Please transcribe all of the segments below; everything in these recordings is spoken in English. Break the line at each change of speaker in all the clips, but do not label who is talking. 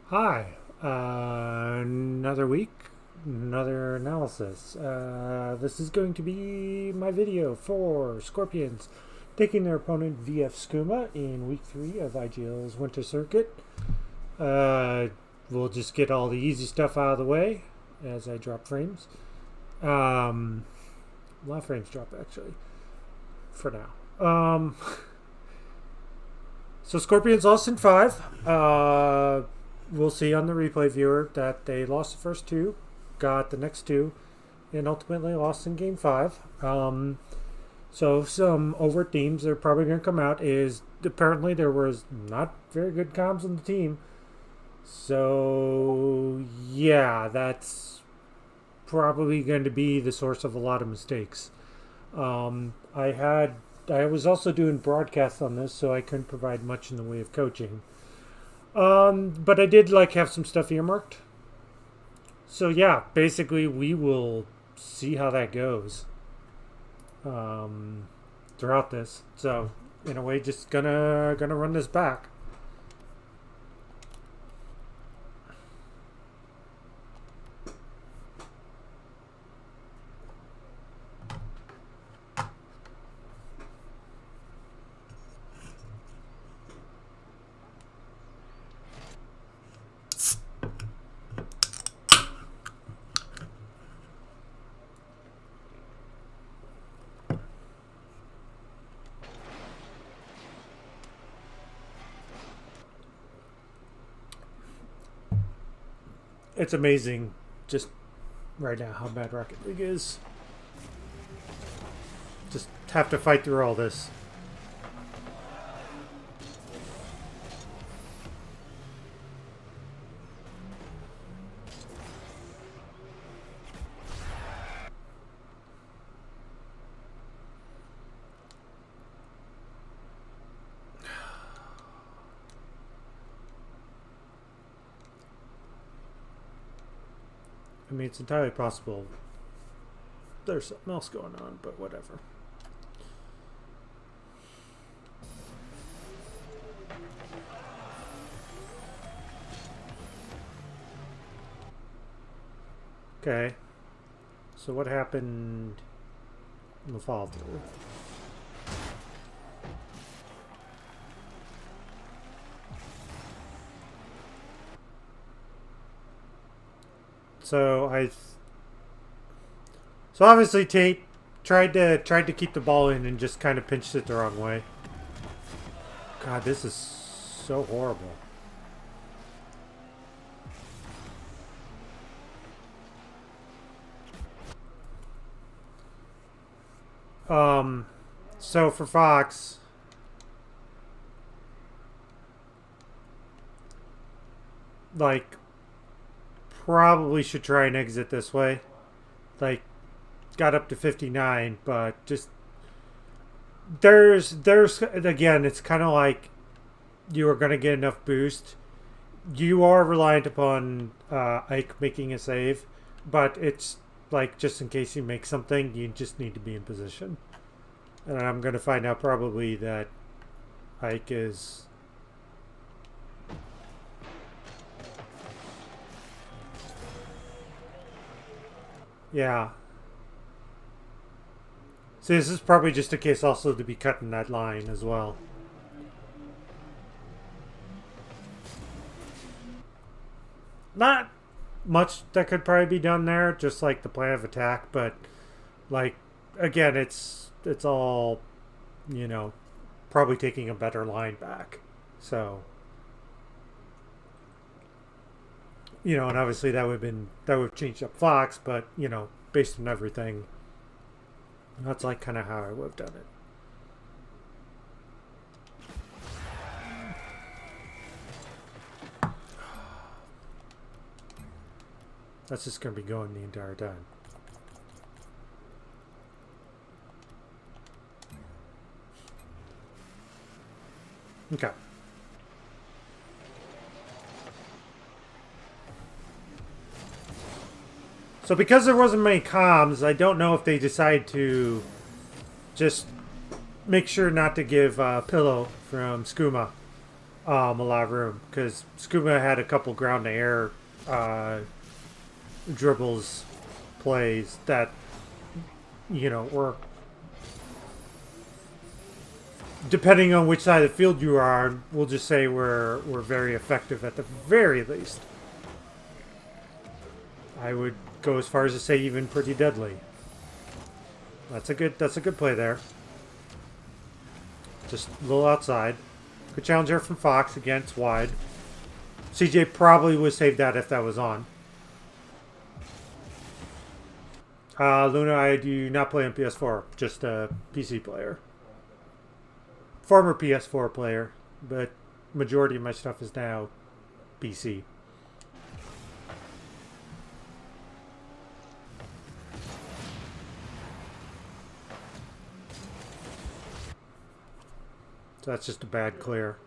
Hi, another week, another analysis. This is going to be my video for Scorpions taking their opponent VF SKooma in week 3 of IGL's Winter Circuit. We'll just get all the easy stuff out of the way as I drop frames. A lot of frames drop actually, for now. So Scorpions lost in 5. We'll see on the replay viewer that they lost the first 2, got the next 2, and ultimately lost in game 5. So some overt themes that are probably going to come out is apparently there was not very good comms on the team. So yeah, that's probably going to be the source of a lot of mistakes. I was also doing broadcasts on this, so I couldn't provide much in the way of coaching. But I did have some stuff earmarked. So yeah, basically we will see how that goes throughout this. So in a way, just gonna run this back. It's amazing just right now how bad Rocket League is. Just have to fight through all this. I mean, it's entirely possible there's something else going on, but whatever. Okay. So what happened in the fall through? So obviously Tate tried to keep the ball in and just kind of pinched it the wrong way. God, this is so horrible. So for Fox, probably should try and exit this way. Got up to 59, but just there's again, it's kind of like you are going to get enough boost. You are reliant upon Ike making a save, but it's just in case you make something, you just need to be in position. And I'm going to find out probably that Ike is... Yeah. So this is probably just a case also to be cutting that line as well. Not much that could probably be done there, just the plan of attack, but again, it's all, probably taking a better line back. So, and obviously that would have changed up Fox, but based on everything, that's kind of how I would have done it. That's just going to be going the entire time. Okay. So because there wasn't many comms, I don't know if they decide to just make sure not to give Pillow from SKooma a lot of room because SKooma had a couple ground to air uh, dribbles plays that were, depending on which side of the field you are on, we'll just say we're very effective at the very least. I would go as far as to say even pretty deadly. That's a good play there. Just a little outside. Good challenge there from Fox. Again, it's wide. CJ probably would save that if that was on. Luna, I do not play on PS4. Just a PC player. Former PS4 player, but majority of my stuff is now PC. So that's just a bad clear.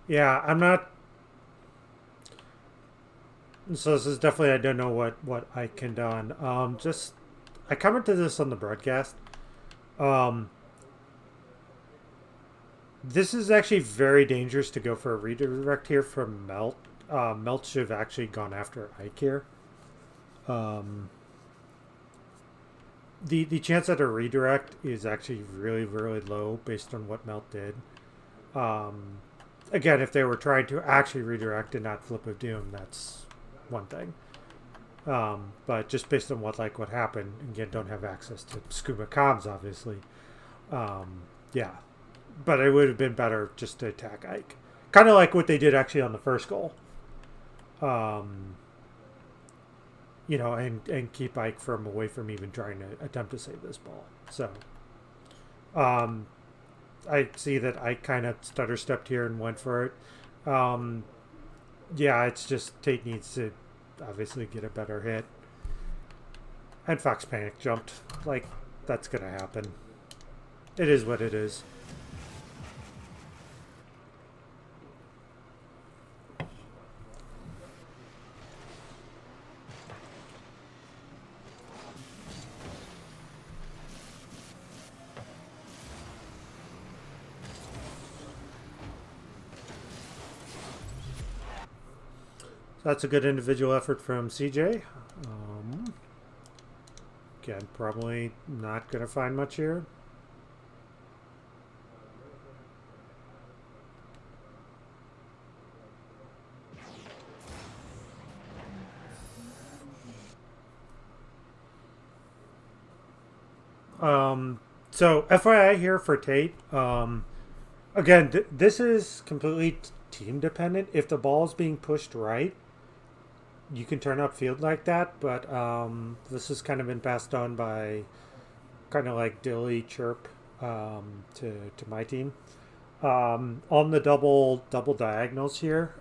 Yeah, I'm not. So this is definitely, I don't know what I can done. Just I commented this on the broadcast. Um, this is actually very dangerous to go for a redirect here from Melt. Melt should have actually gone after Ike here. Um, the chance at a redirect is actually really really low based on what Melt did. Um, Again, if they were trying to actually redirect and not flip of doom, that's one thing. But just based on what happened, again, don't have access to SKooma comms, obviously. Yeah, but it would have been better just to attack Ike, kind of like what they did actually on the first goal. Um, and keep Ike from away from even trying to attempt to save this ball. So, um, I see that I kind of stutter stepped here and went for it. Yeah, it's just Tate needs to obviously get a better hit. And Fox panic jumped. That's going to happen. It is what it is. That's a good individual effort from CJ. Again, probably not going to find much here. So FYI here for Tate. Again, this is completely team dependent. If the ball is being pushed right, you can turn upfield like that. But this has kind of been passed on by kind of like Dilly Chirp to my team. On the double diagonals here,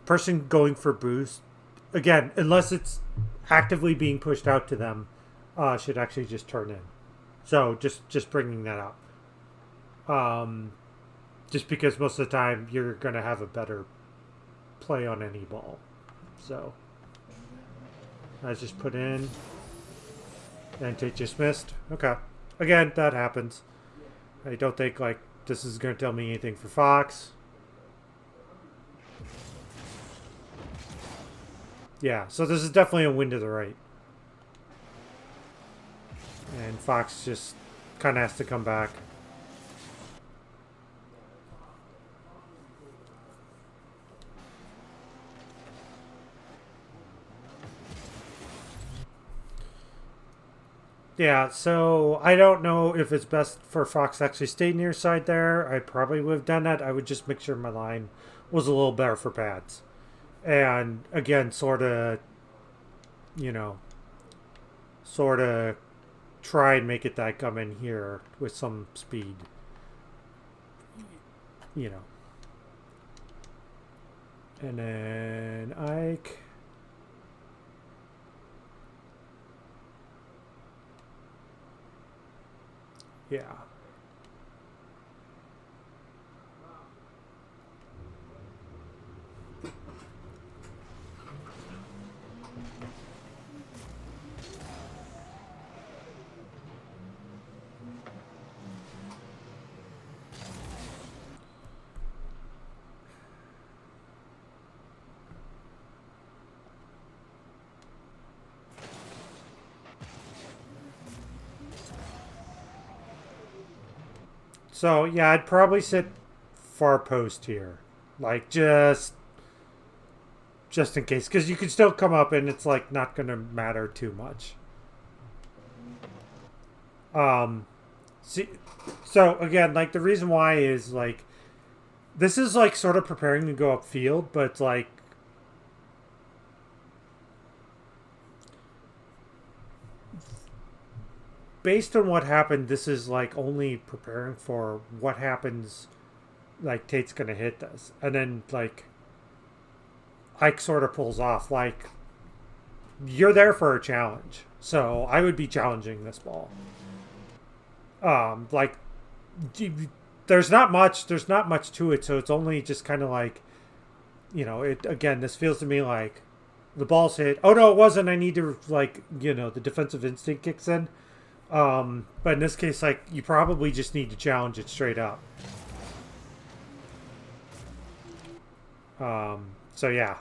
person going for boost, again, unless it's actively being pushed out to them, should actually just turn in. So just bringing that up. Just because most of the time you're going to have a better play on any ball. So I just put in and Tate just missed. Okay. Again, that happens. I don't think this is going to tell me anything for Fox. Yeah, so this is definitely a win to the right. And Fox just kind of has to come back. Yeah, so I don't know if it's best for Fox to actually stay near side there. I probably would have done that. I would just make sure my line was a little better for pads. And again, sort of try and make it that come in here with some speed. And then Ike. Yeah. So yeah, I'd probably sit far post here, like just in case, because you can still come up and it's like not gonna matter too much. Um, see, so again, like the reason why is like this is like sort of preparing to go upfield, but like based on what happened, this is like only preparing for what happens. Like Tate's gonna hit this, and then like Ike sort of pulls off. Like you're there for a challenge, so I would be challenging this ball. Like there's not much to it, so it's only just kind of like it again. This feels to me like the ball's hit. Oh no, it wasn't. I need to like the defensive instinct kicks in. But in this case, like you probably just need to challenge it straight up. So yeah.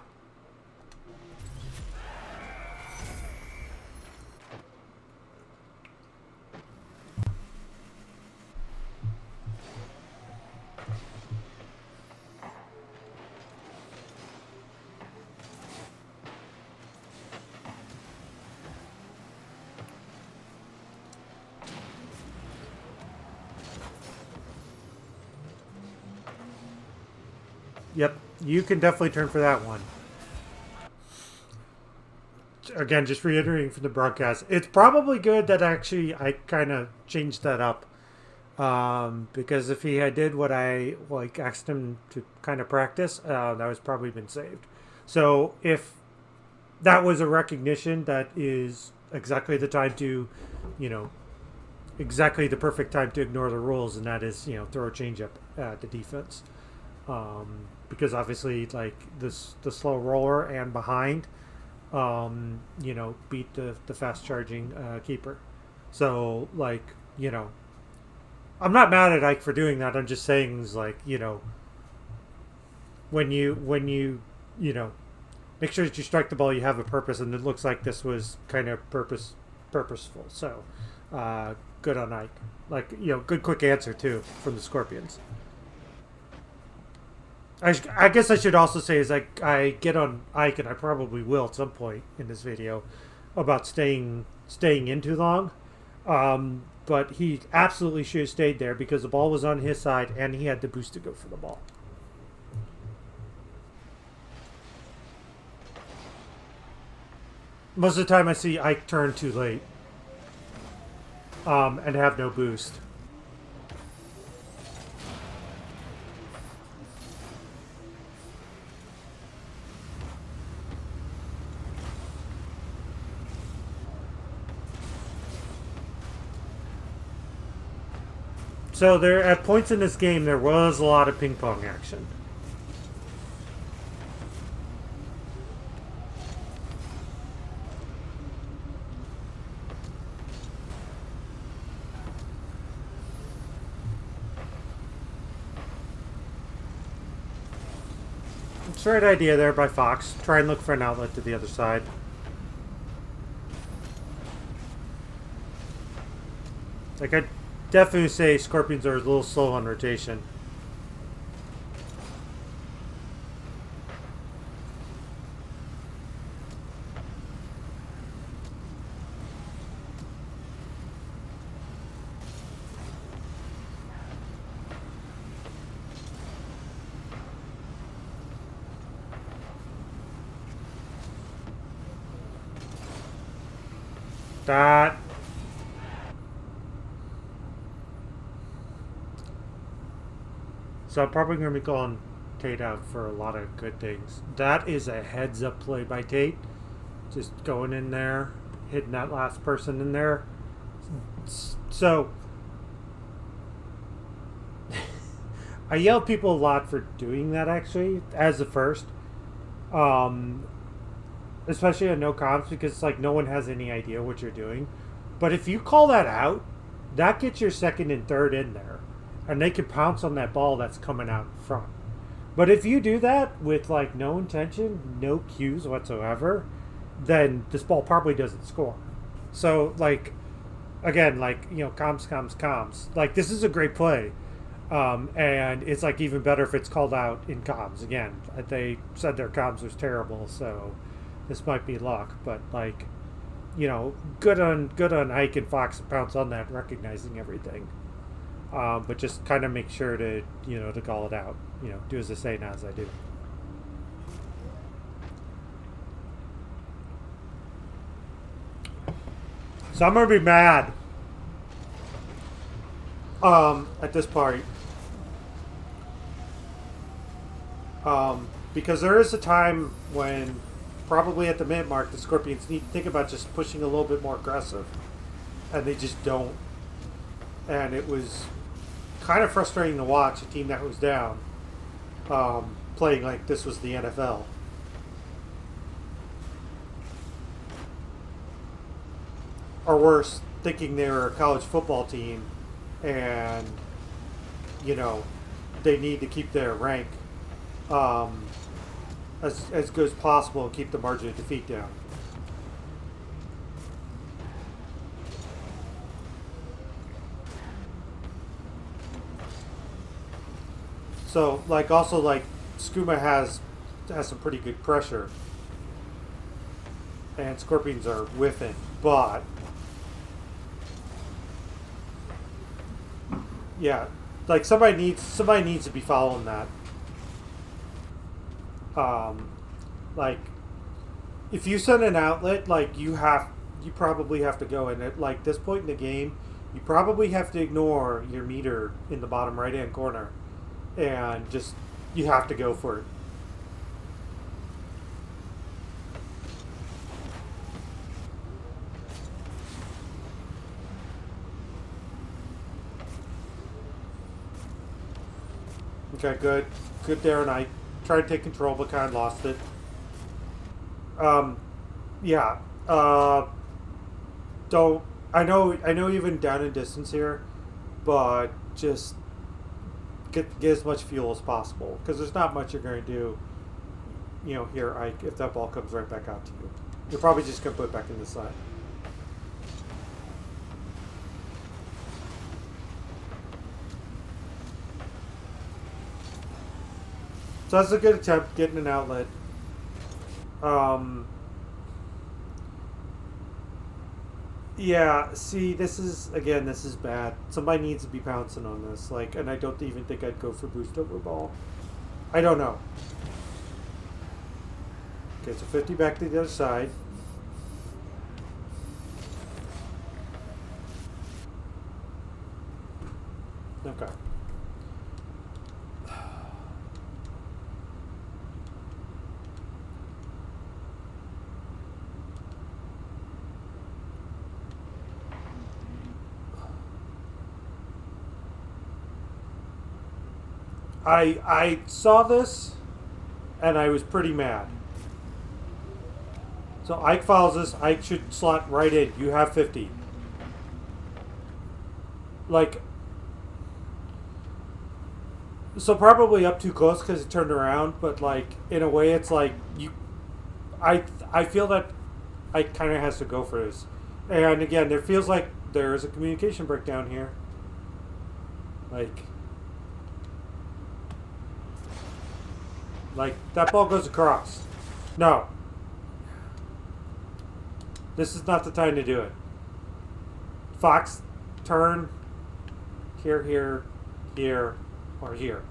Yep, you can definitely turn for that one. Again, just reiterating from the broadcast, it's probably good that actually I kind of changed that up. Because if he had did what I like asked him to kind of practice, that was probably been saved. So if that was a recognition, that is exactly the time to, you know, exactly the perfect time to ignore the rules, and that is throw a changeup at the defense. Because obviously like the slow roller and behind beat the fast charging keeper. So like I'm not mad at Ike for doing that. I'm just saying is like when you make sure that you strike the ball, you have a purpose, and it looks like this was kind of purposeful. So good on Ike. Like good quick answer too from the Scorpions. I guess I should also say is I get on Ike, and I probably will at some point in this video, about staying in too long. But he absolutely should have stayed there because the ball was on his side and he had the boost to go for the ball. Most of the time I see Ike turn too late and have no boost. So there, at points in this game, there was a lot of ping pong action. It's the right idea there by Fox. Try and look for an outlet to the other side. Like I definitely say Scorpions are a little slow on rotation. That. So I'm probably going to be calling Tate out for a lot of good things. That is a heads up play by Tate. Just going in there, hitting that last person in there. So I yell at people a lot for doing that actually as the first, um, especially on no comms because it's like no one has any idea what you're doing. But if you call that out, that gets your second and third in there, and they can pounce on that ball that's coming out in front. But if you do that with like no intention, no cues whatsoever, then this ball probably doesn't score. So like again, like comms, comms, comms. Like this is a great play, and it's like even better if it's called out in comms. Again, they said their comms was terrible, so this might be luck. But like, good on Ike and Fox to pounce on that, recognizing everything. But just kind of make sure to to call it out. Do as I say, not as I do. So I'm gonna be mad at this part because there is a time when probably at the minute mark the Scorpions need to think about just pushing a little bit more aggressive, and they just don't. And it was kind of frustrating to watch a team that was down playing like this was the NFL. Or worse, thinking they were a college football team and, they need to keep their rank as good as possible and keep the margin of defeat down. So, also, SKooma has some pretty good pressure, and Scorpions are whiffing, but yeah, somebody needs to be following that. If you send an outlet, you probably have to go, and at this point in the game, you probably have to ignore your meter in the bottom right hand corner, and just you have to go for it. Okay, good there, and I tried to take control, but kind of lost it. Yeah. Don't. I know you've been down in distance here, but just get as much fuel as possible because there's not much you're going to do. Here, Ike, if that ball comes right back out to you, you're probably just going to put it back in the side. So that's a good attempt getting an outlet. Yeah, see, this is bad. Somebody needs to be pouncing on this. And I don't even think I'd go for boost over ball. I don't know. Okay, so 50 back to the other side. Okay. I saw this, and I was pretty mad. So Ike follows this. Ike should slot right in. You have 50. So probably up too close because it turned around, but in a way it's you. I feel that Ike kind of has to go for this, and again there feels like there is a communication breakdown here. That ball goes across. No. This is not the time to do it. Fox, turn. Here, or here.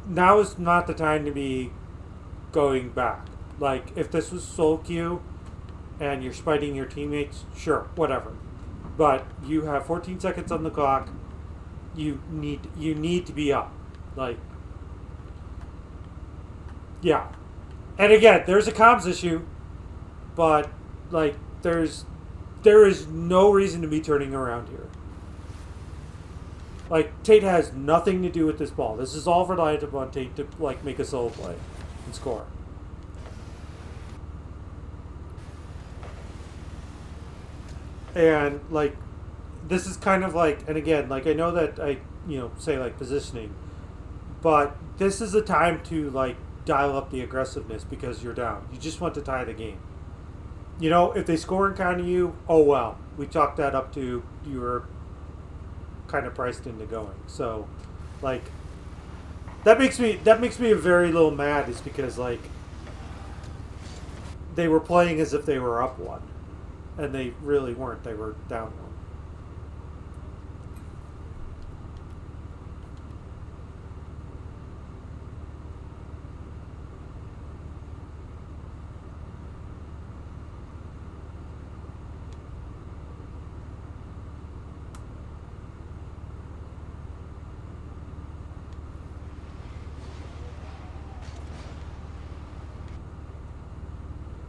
Now is not the time to be going back. If this was solo queue and you're spiting your teammates, sure, whatever. But you have 14 seconds on the clock. You need to be up. Yeah. And again, there's a comms issue, but there is no reason to be turning around here. Like, Tate has nothing to do with this ball. This is all reliant upon Tate to, like, make a solo play and score. And, like, this is kind of like, and again, like, I know that I, say, like, positioning, but this is a time to, like, dial up the aggressiveness because you're down. You just want to tie the game. If they score and counter you, oh well. We chalked that up to you were kind of priced into going. So, like, that makes me a very little mad, is because, like, they were playing as if they were up one, and they really weren't. They were down one.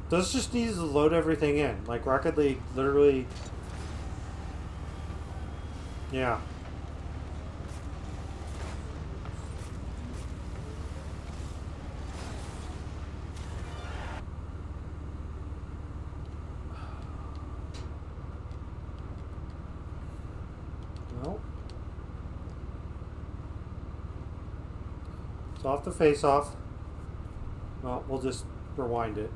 This just needs to load everything in. Like, Rocket League literally. Yeah. Well. It's off the face off. Well, we'll just rewind it.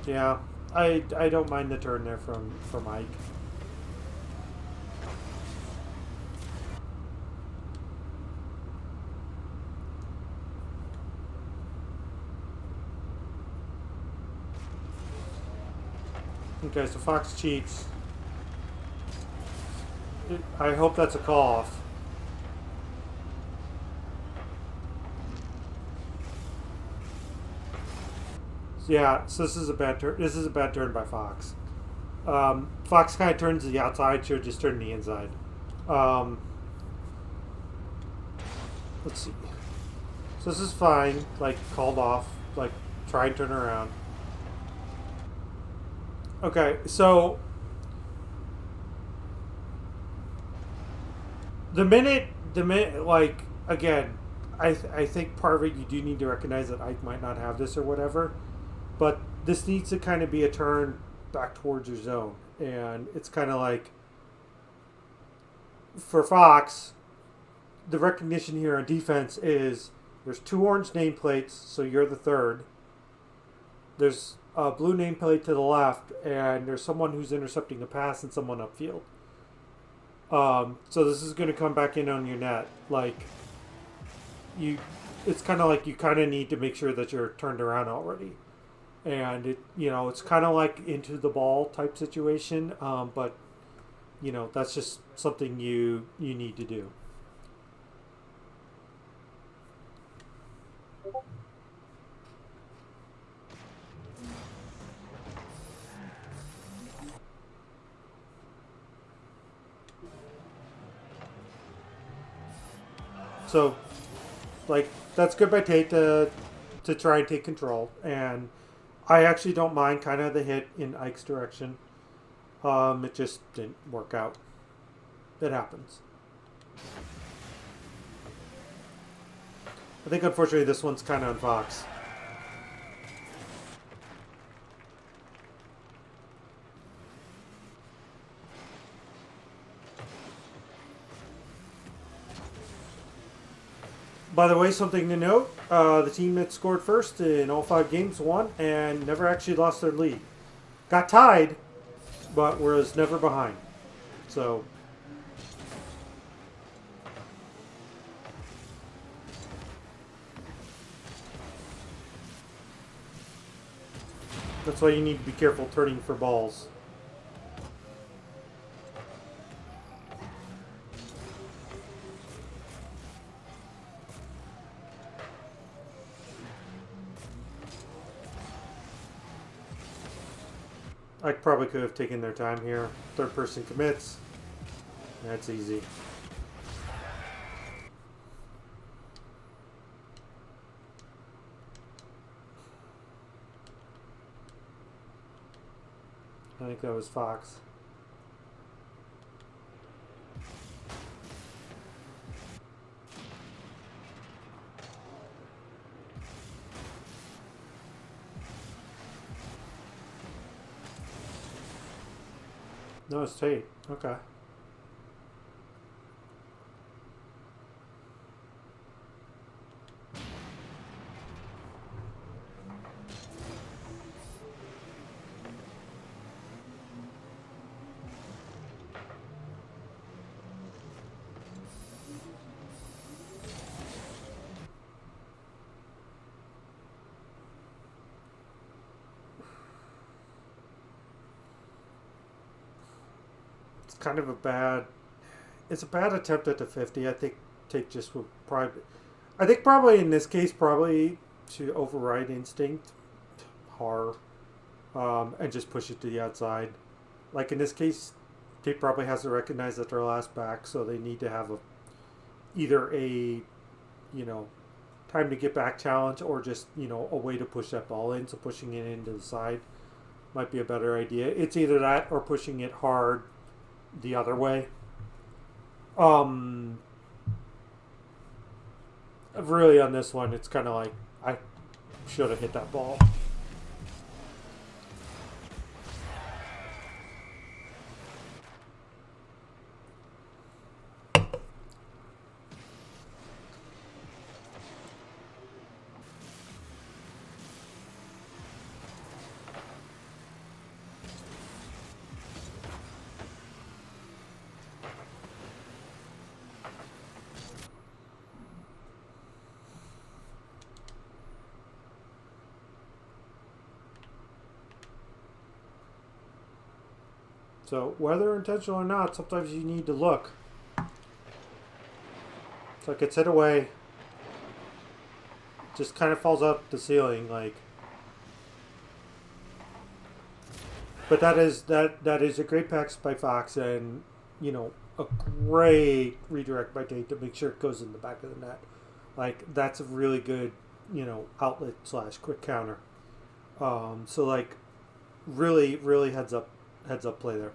Yeah, I don't mind the turn there from Ike. Okay, so Fox cheats. I hope that's a call off. Yeah, so this is a bad turn. This is a bad turn by Fox. Fox kind of turns to the outside. Should just turn to the inside. Um, let's see. So this is fine. Like, called off. Like, try and turn around. Okay, so the minute, like, again, I think part of it, you do need to recognize that Ike might not have this or whatever, but this needs to kind of be a turn back towards your zone, and it's kind of like, for Fox, the recognition here on defense is there's two orange nameplates, so you're the third. There's a blue nameplate to the left, and there's someone who's intercepting a pass and someone upfield. So this is going to come back in on your net. Like, it's kind of like you kind of need to make sure that you're turned around already, and it's kind of like into the ball type situation. But that's just something you need to do. So, like, that's good by Tate to try and take control, and I actually don't mind kind of the hit in Ike's direction. It just didn't work out. It happens. I think unfortunately this one's kind of on Fox. By the way, something to note, the team that scored first in all 5 games won and never actually lost their lead. Got tied, but was never behind. So, that's why you need to be careful turning for balls. I probably could have taken their time here. Third person commits. That's easy. I think that was Fox. No, it's Tate. Okay. It's kind of a bad. It's a bad attempt at the 50. I think Tate just would probably. I think probably in this case probably to override instinct, horror, and just push it to the outside. Like in this case, Tate probably has to recognize that they're last back, so they need to have a either a you know time to get back challenge or just a way to push that ball in. So pushing it into the side might be a better idea. It's either that or pushing it hard the other way. Um, Really on this one, it's kind of like I should have hit that ball. So whether intentional or not, sometimes you need to look. It's like it's hit away, just kind of falls out the ceiling, like. But that is a great pass by Fox, and a great redirect by Tate to make sure it goes in the back of the net. Like that's a really good outlet slash quick counter. So like really heads up play there.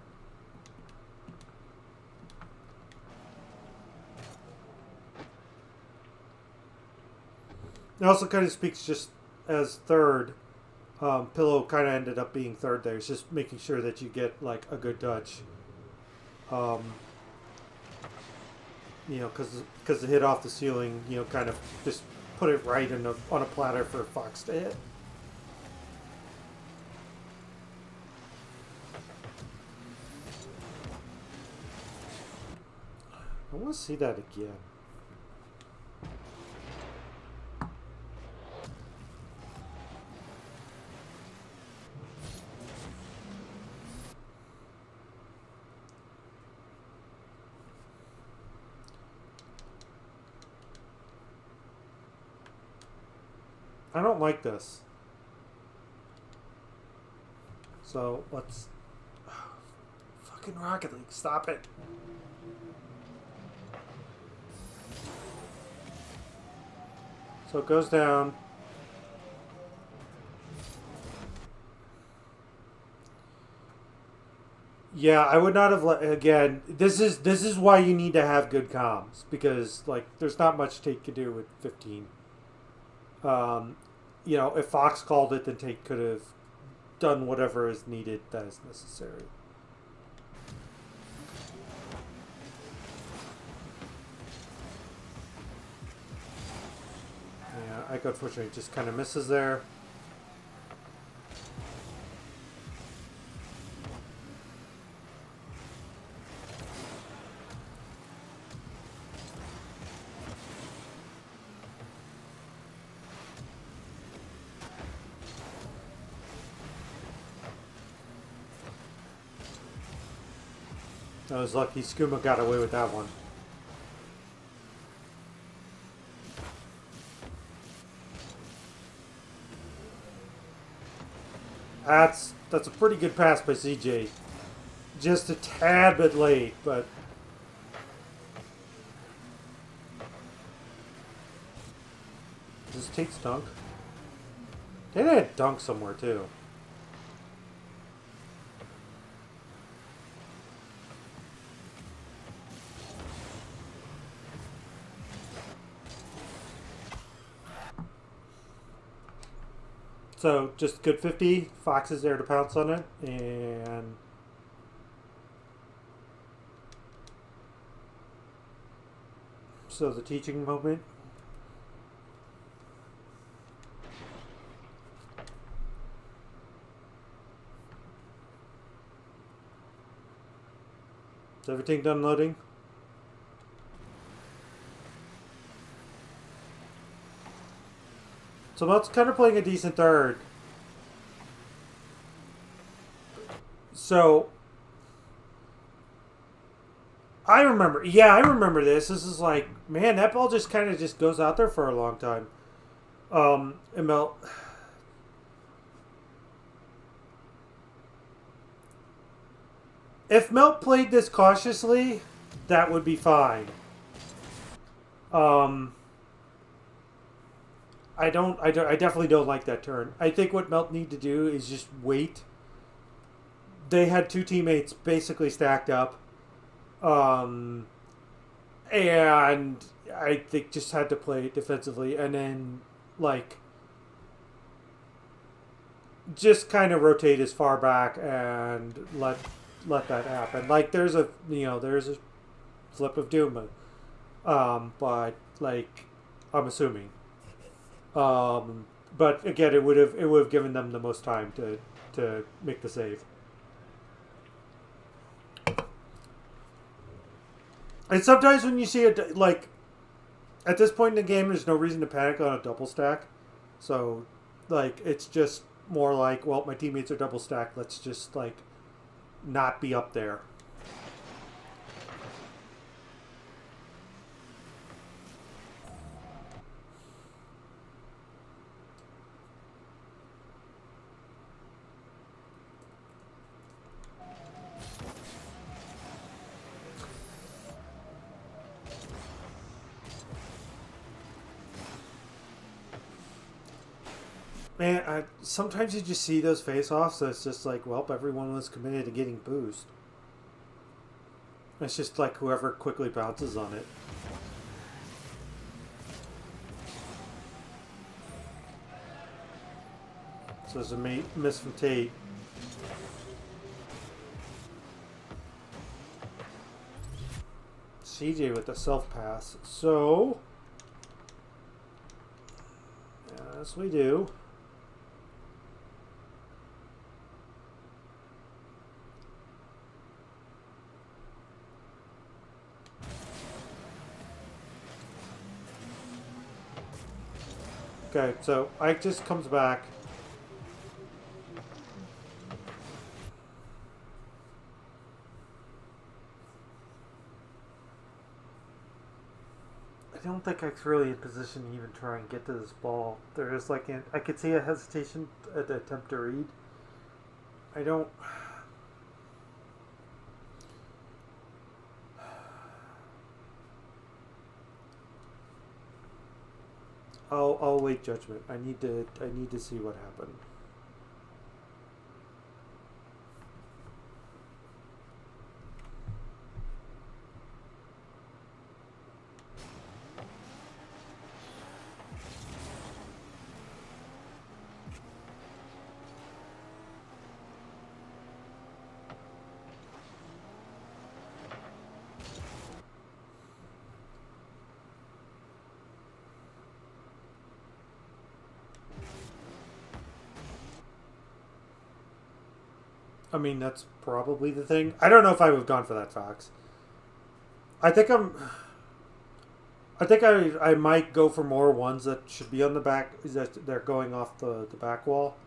It also kind of speaks just as third. Pillow kind of ended up being third there. It's just making sure that you get like a good touch. Um, because the hit off the ceiling, kind of just put it right on a platter for Fox to hit. I want to see that again. I don't like this. So let's. Fucking Rocket League, stop it. So it goes down. Yeah, I would not have again. This is why you need to have good comms, because like there's not much Tate could do with 15. If Fox called it, then Tate could have done whatever is needed that is necessary. Yeah, Ike unfortunately just kind of misses there. I was lucky SKooma got away with that one. That's a pretty good pass by CJ. Just a tad bit late, but is this Tate's dunk? Tate had a dunk somewhere too. So just good 50. Fox is there to pounce on it, and so the teaching moment. Is everything done loading? So Melt's kind of playing a decent third. So I remember, yeah, I remember this. This is like, man, that ball just kind of just goes out there for a long time. And Melt, if Melt played this cautiously, that would be fine. I definitely don't like that turn. I think what Melt need to do is just wait. They had two teammates basically stacked up. And I think just had to play it defensively, and then like just kind of rotate as far back and let that happen. Like there's a flip of doom, but like I'm assuming. But again, it would have given them the most time to make the save. And sometimes when you see it, like, at this point in the game, there's no reason to panic on a double stack. So, like, it's just more like, well, my teammates are double stacked. Let's just, like, not be up there. Man, sometimes you just see those face-offs, so it's just like, well, everyone was committed to getting boost. It's just like whoever quickly bounces on it. So there's a miss from Tate. CJ with the self-pass. So, yes, we do. Okay, so Ike just comes back. I don't think Ike's really in position to even try and get to this ball. There is like I could see a hesitation at the attempt to read. I don't. I'll wait judgment. I need to see what happened. I mean, that's probably the thing. I don't know if I would have gone for that Fox. I think I might go for more ones that should be on the back. That they're going off the back wall.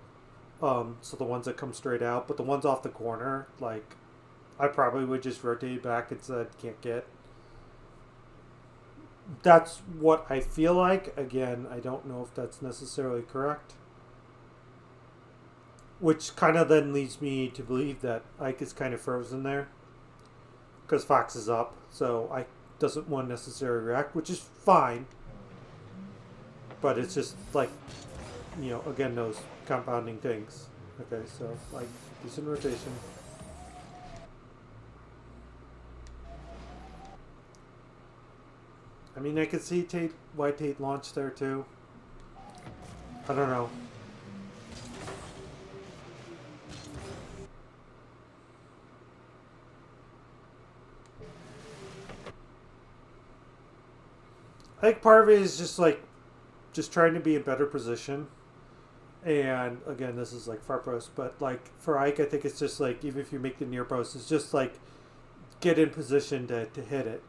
So the ones that come straight out, but the ones off the corner, like, I probably would just rotate back and said can't get. That's what I feel like. Again, I don't know if that's necessarily correct. Which kind of then leads me to believe that Ike is kind of frozen there. Because Fox is up. So Ike doesn't want to necessarily react, which is fine. But it's just like, again, those compounding things. Okay, so like decent rotation. I mean, I could see why Tate launched there too. I don't know. I think part of it is just like just trying to be in better position. And again, this is like far post, but like for Ike, I think it's just like even if you make the near post, it's just like get in position to hit it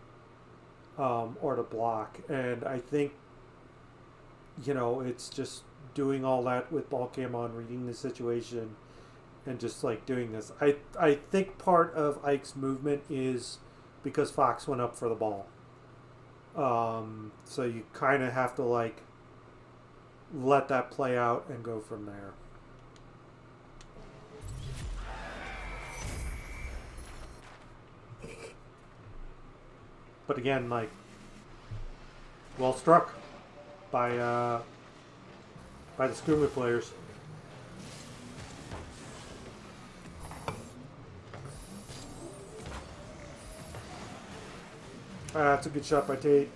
or to block. And I think it's just doing all that with ball cam on, reading the situation, and just like doing this. I think part of Ike's movement is because Fox went up for the ball. So you kind of have to like let that play out and go from there. But again, like, well struck by the SKooma players. That's a good shot by Tate.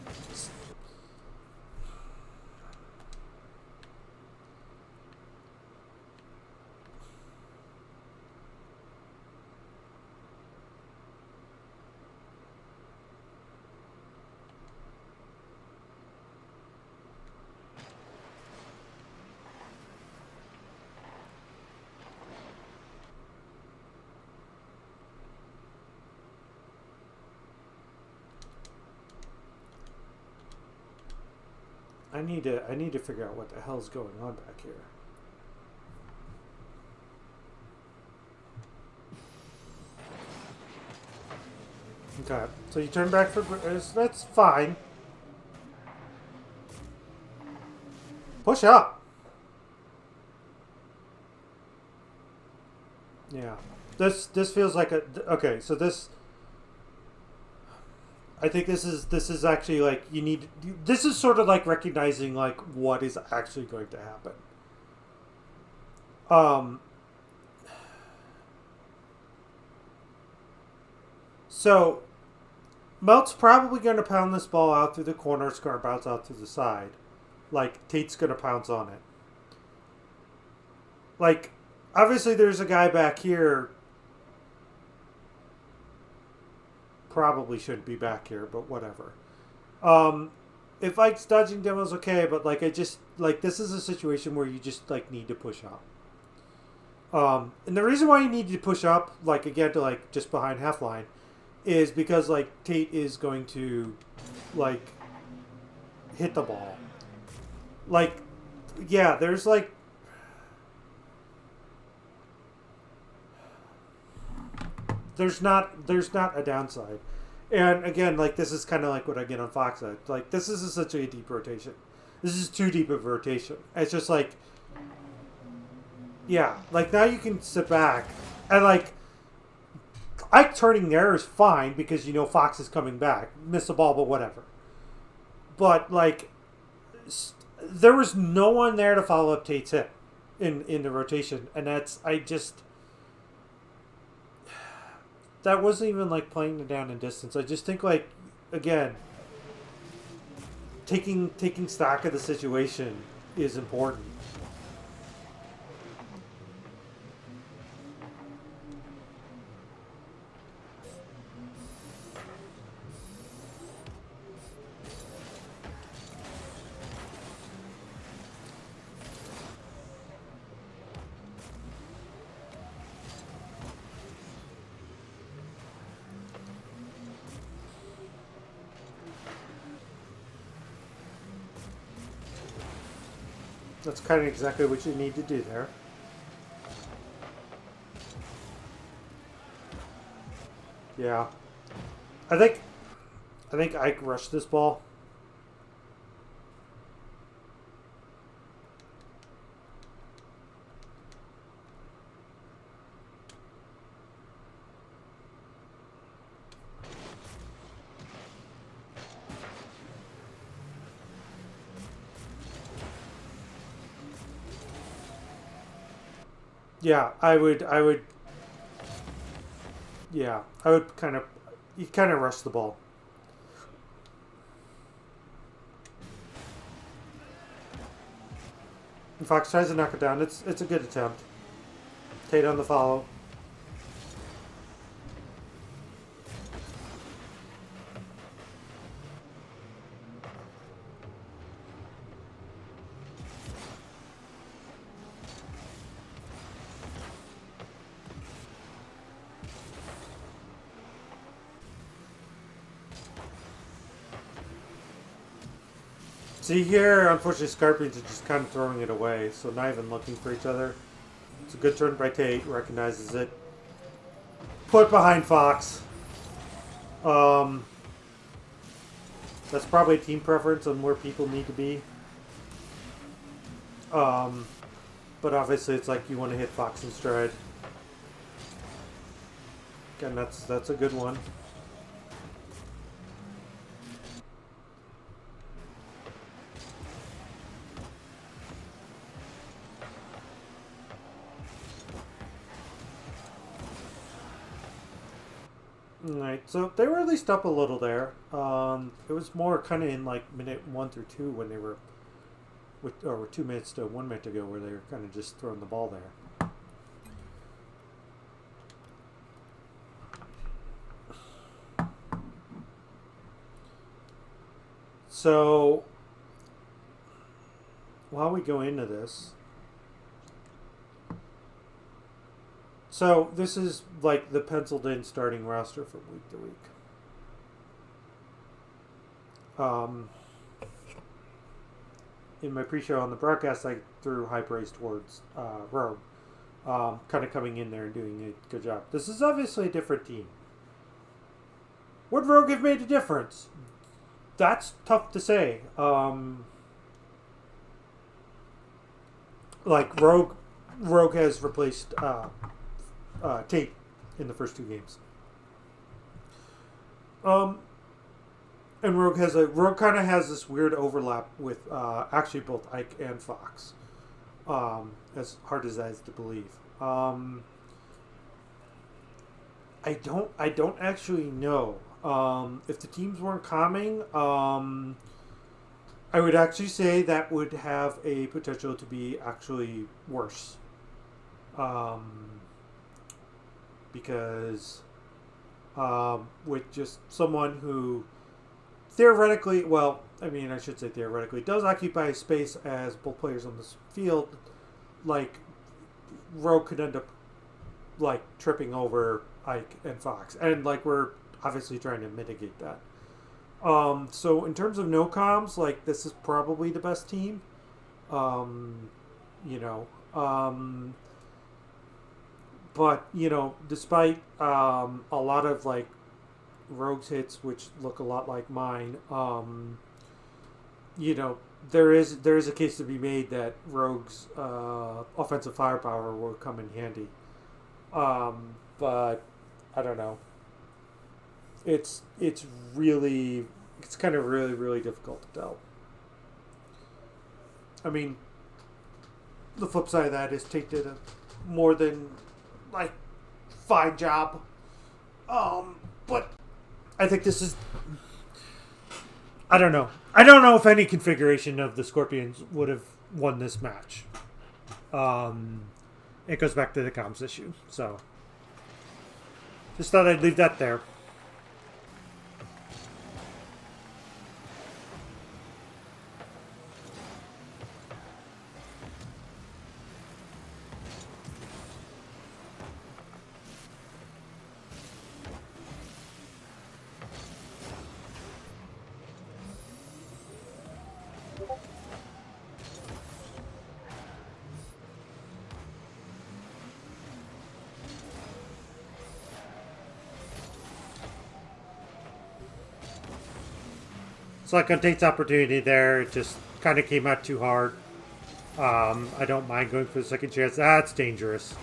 I need to figure out what the hell's going on back here. Okay, so you turn back for that's fine. Push up. Yeah, this feels like a okay. So this. I think this is actually like you need. This is sort of like recognizing like what is actually going to happen. So Melt's probably going to pound this ball out through the corner. Scar bounce out to the side. Like Tate's going to pounce on it. Like obviously there's a guy back here. Probably shouldn't be back here, but whatever. If Ike's dodging demo's okay, but like I just like this is a situation where you just like need to push up. And the reason why you need to push up, like again to like just behind half line, is because like Tate is going to like hit the ball. Like yeah, there's like there's not a downside. And again, like this is kind of like what I get on Fox. Like this is essentially a deep rotation. This is too deep of a rotation. It's just like, yeah, like now you can sit back and like Ike turning there is fine because Fox is coming back, miss the ball, but whatever. But like, there was no one there to follow up Tate's hit in the rotation, and that wasn't even like playing it down in distance. I just think like again, taking stock of the situation is important. That's kind of exactly what you need to do there. Yeah. I think Ike rushed this ball. Yeah, I would yeah, I would kind of rush the ball. And Fox tries to knock it down. It's a good attempt. Tate on the follow. See here, unfortunately, Scorpions are just kind of throwing it away, so not even looking for each other. It's a good turn by Tate, recognizes it. Put behind Fox. Um, that's probably team preference on where people need to be. But obviously, it's like you want to hit Fox in stride. Again, that's a good one. Alright, so they were at least up a little there. It was more kind of in like minute 1 through 2 when they were, or 2 minutes to 1 minute ago where they were kind of just throwing the ball there. So, while we go into this, so this is like the penciled in starting roster from week to week. In my pre-show on the broadcast, I threw high praise towards Rogue, kind of coming in there and doing a good job. This is obviously a different team. Would Rogue have made a difference? That's tough to say. Like Rogue has replaced Tate in the first 2 games. And Rogue kind of has this weird overlap with actually both Ike and Fox. As hard as that is to believe. I don't actually know. If the teams weren't coming, I would actually say that would have a potential to be actually worse. Because with just someone who theoretically, well, I mean, I should say theoretically, does occupy space as both players on this field, like, Rogue could end up, like, tripping over Ike and Fox. And, like, we're obviously trying to mitigate that. So in terms of no comms, like, this is probably the best team. You know, but, you know, despite a lot of, like, Rogue's hits, which look a lot like mine, you know, there is a case to be made that Rogue's offensive firepower will come in handy. But I don't know. It's kind of really difficult to tell. I mean, the flip side of that is Tate did a more than like fine job. But I think this is, I don't know. I don't know if any configuration of the Scorpions would have won this match. It goes back to the comms issue. So just thought I'd leave that there. It's like on Tate's opportunity there. It just kind of came out too hard. I don't mind going for the second chance. That's dangerous.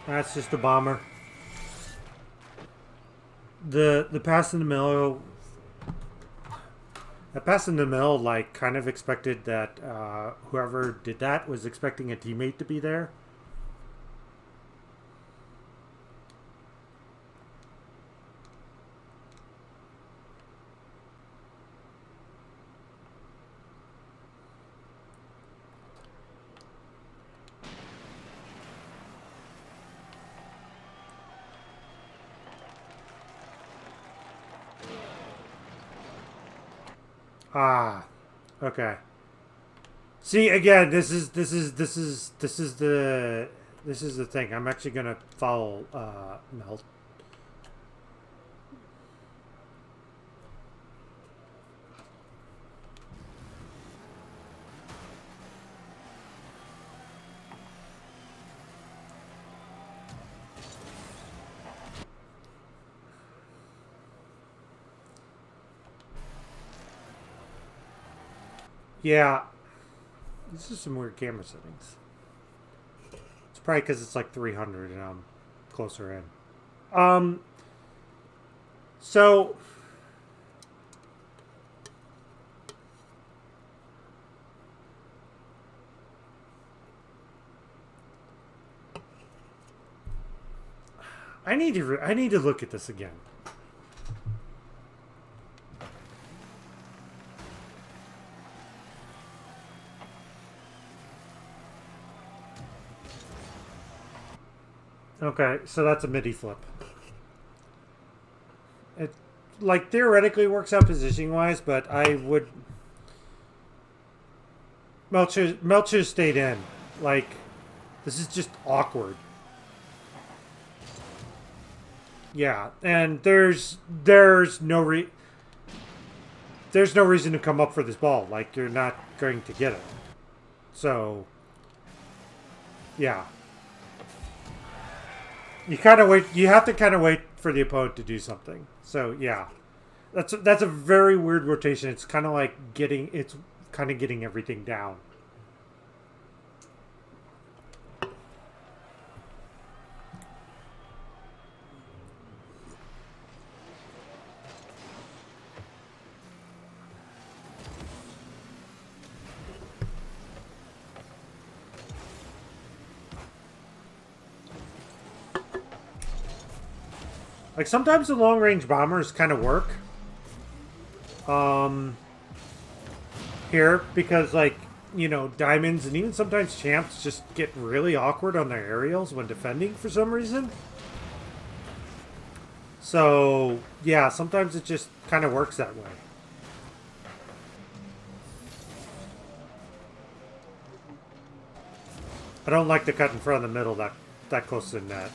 That's just a bomber. The pass in the middle. The pass in the middle, like, kind of expected that whoever did that was expecting a teammate to be there. Okay. See, again, this is the thing. I'm actually gonna follow Melt. Yeah, this is some weird camera settings. It's probably because it's like 300 and I'm closer in. Um, so I need to look at this again. Okay, so that's a MIDI flip. It like theoretically works out positioning wise, but I would Melcher stayed in. Like this is just awkward. Yeah, and there's no reason to come up for this ball. Like you're not going to get it. So yeah, you kind of wait. You have to kind of wait for the opponent to do something. So yeah, that's a very weird rotation. It's kind of like getting everything down. Like sometimes the long range bombers kind of work. Um, Here because like diamonds and even sometimes champs just get really awkward on their aerials when defending for some reason. So yeah, sometimes it just kind of works that way. I don't like the cut in front of the middle that close to the net.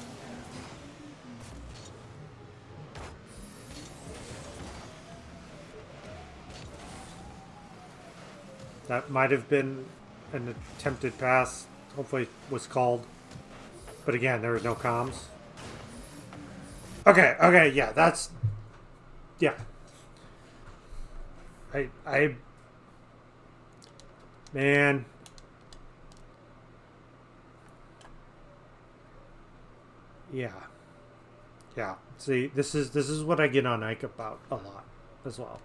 That might have been an attempted pass. Hopefully it was called. But again, there was no comms. Okay, yeah, that's... Yeah. Man. Yeah. Yeah. See, this is what I get on Ike about a lot as well.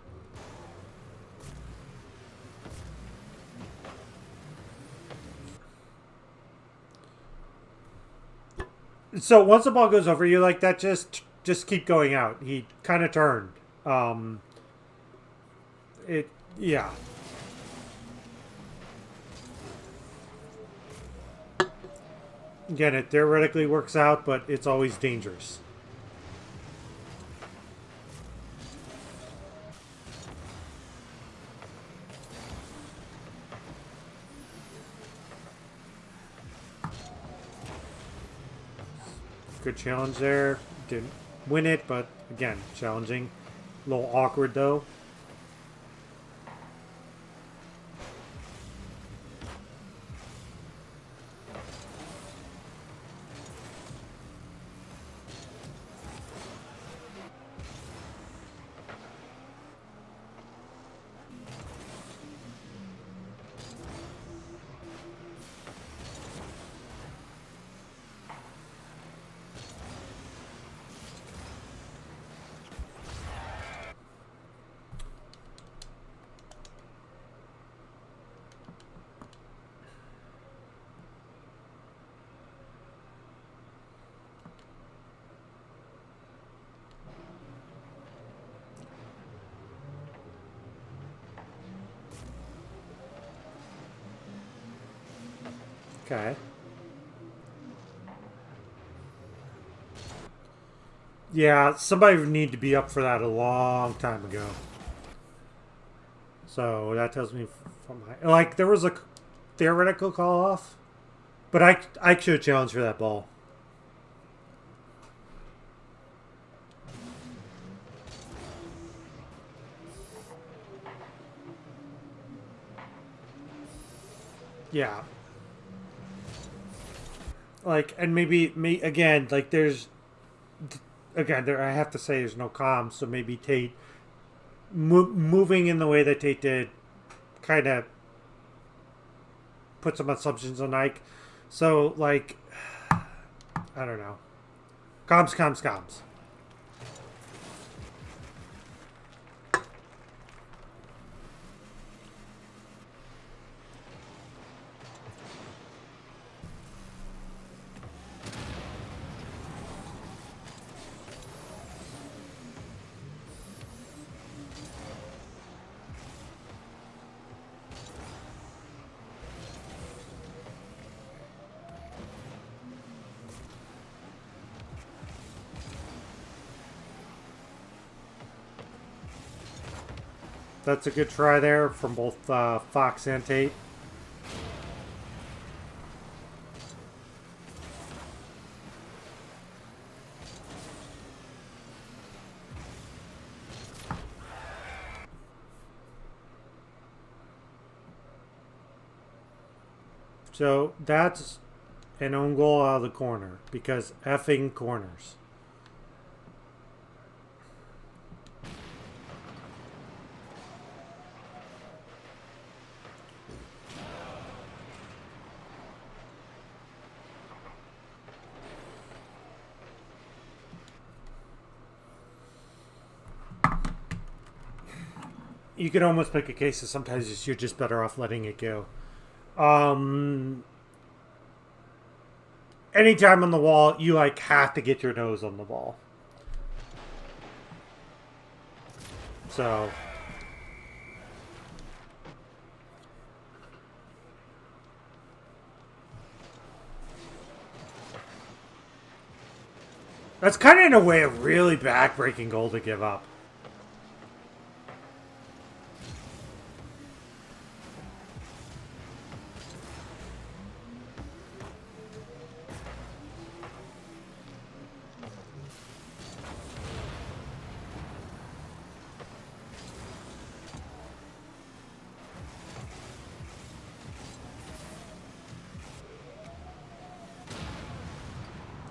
So once the ball goes over you like that, just keep going out. He kind of turned. It yeah. Again, it theoretically works out, but it's always dangerous. Good challenge there. Didn't win it, but again, challenging. A little awkward though. Okay. Yeah, somebody would need to be up for that a long time ago. So that tells me from my, like there was a theoretical call off, but I should have challenged for that ball. Yeah. Like, and maybe me again. Like, there's again there. I have to say there's no comms, so maybe Tate moving in the way that Tate did, kind of put some assumptions on Ike. So like, I don't know. Comms. That's a good try there from both Fox and Tate. So that's an own goal out of the corner because effing corners. You could almost make a case that sometimes you're just better off letting it go. Anytime on the wall, you like have to get your nose on the ball. So that's kind of in a way a really backbreaking goal to give up.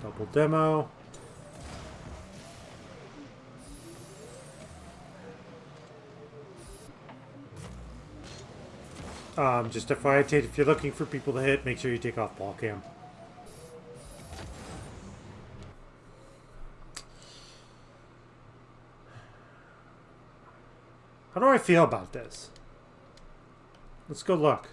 Double demo. Just FYI, Tate, if you're looking for people to hit, make sure you take off ball cam. How do I feel about this? Let's go look.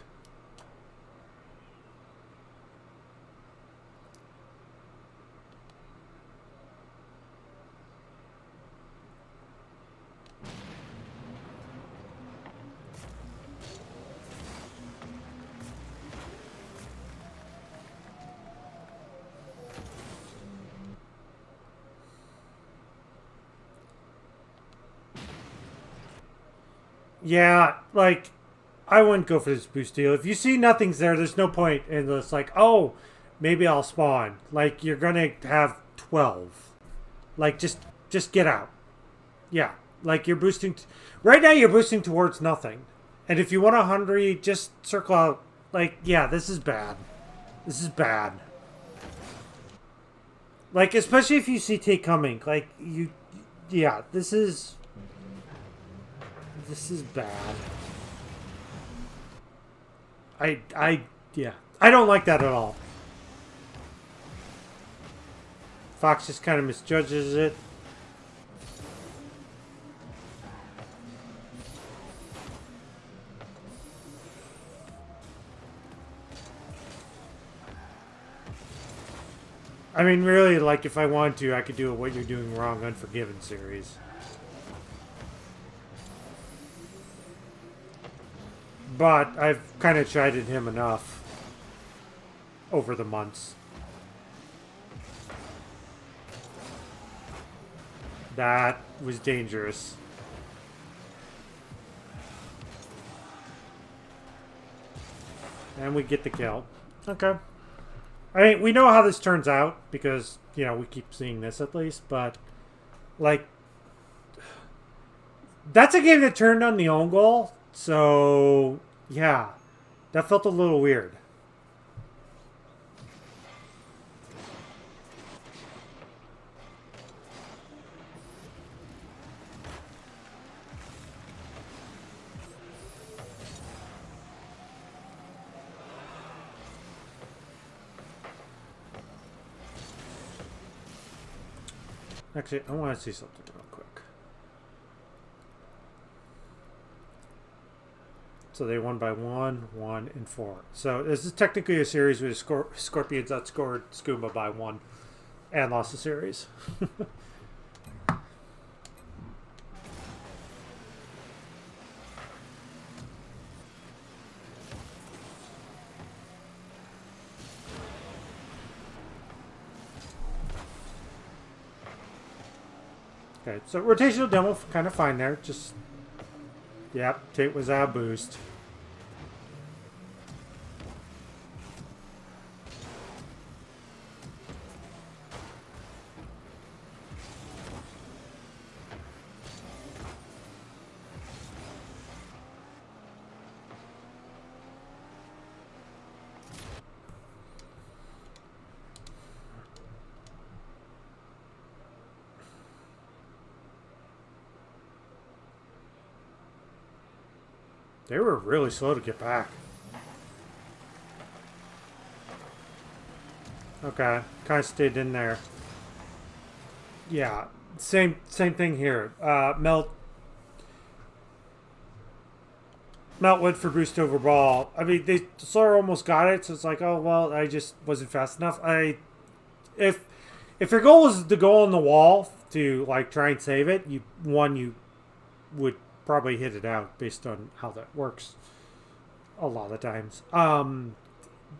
Yeah, like, I wouldn't go for this boost deal. If you see nothing's there, there's no point in this, like, oh, maybe I'll spawn. Like, you're gonna have 12. Like, just get out. Yeah, like, you're boosting... right now, you're boosting towards nothing. And if you want a 100, just circle out. Like, yeah, this is bad. This is bad. Like, especially if you see Tate coming. Like, you... yeah, this is... this is bad. Yeah. I don't like that at all. Fox just kind of misjudges it. I mean, really, like, if I wanted to, I could do a What You're Doing Wrong Unforgiven series. But I've kind of chided him enough over the months. That was dangerous. And we get the kill. Okay. I mean, we know how this turns out because, you know, we keep seeing this at least, but, like, that's a game that turned on the own goal, so, yeah, that felt a little weird. Actually, I want to see something real quick. So they won by 1, 1, and 4. So this is technically a series where the Scorpions outscored SKooma by 1 and lost the series. Okay, so rotational demo kind of fine there. Just, yep, Tate was out boost. They were really slow to get back. Okay, kind of stayed in there. Yeah, same thing here. Melt went for boost over ball. I mean, they Sawyer almost got it, so it's like, oh well, I just wasn't fast enough. If your goal was to go on the wall to like try and save it, you would probably hit it out based on how that works a lot of times.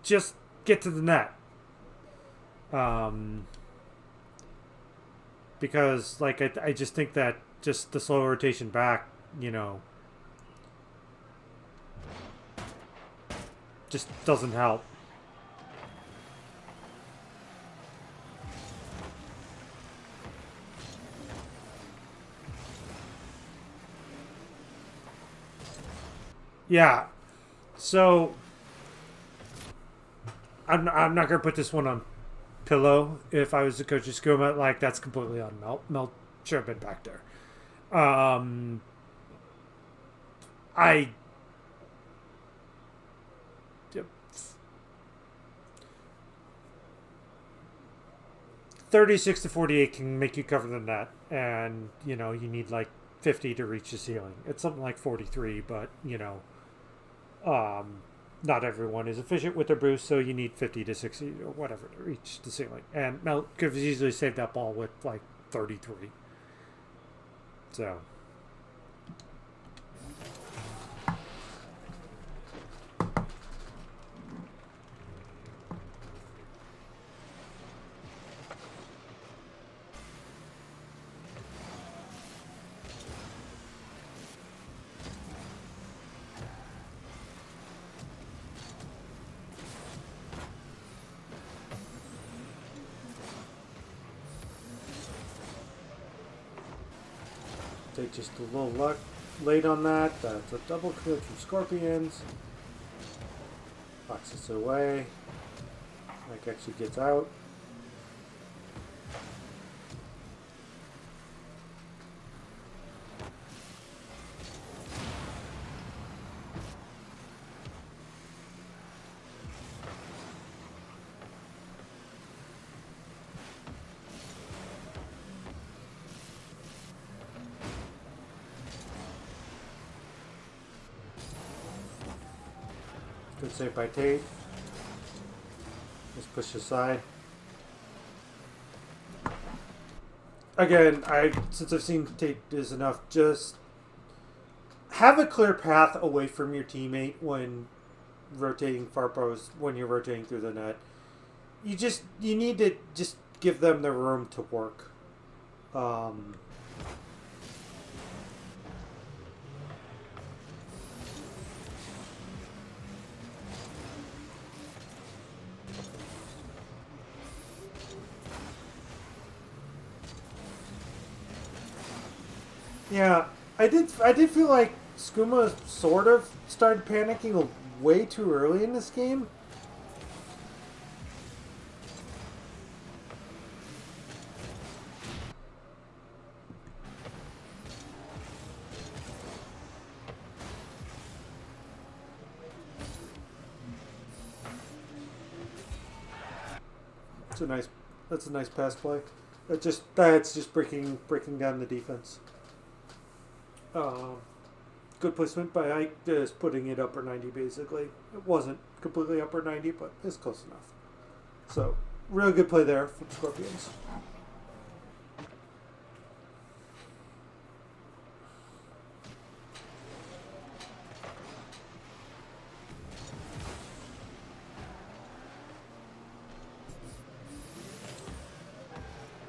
Just get to the net. Because like I just think that just the slow rotation back, you know, just doesn't help. Yeah. So I'm not gonna put this one on pillow. If I was the coach of SKooma, like that's completely on Melt. Melt should have been back there. I 36 to 48 can make you cover the net, and you know you need like 50 to reach the ceiling. It's something like 43, but you know, not everyone is efficient with their boost, so you need 50 to 60 or whatever to reach the ceiling. And Melt could have easily saved that ball with like 33. So. Take just a little luck late on that. That's a double click from Scorpions. Boxes it away. Mike actually gets out. Good save by Tate. Just push aside. Again, since I've seen Tate is enough, just have a clear path away from your teammate when rotating far post, when you're rotating through the net. You need to just give them the room to work. Yeah, I did feel like SKooma sort of started panicking way too early in this game. It's a nice that's a nice pass play. That's just breaking down the defense. Um, Good placement by Ike, just putting it upper 90 basically. It wasn't completely upper 90, but it's close enough. So, really good play there from Scorpions.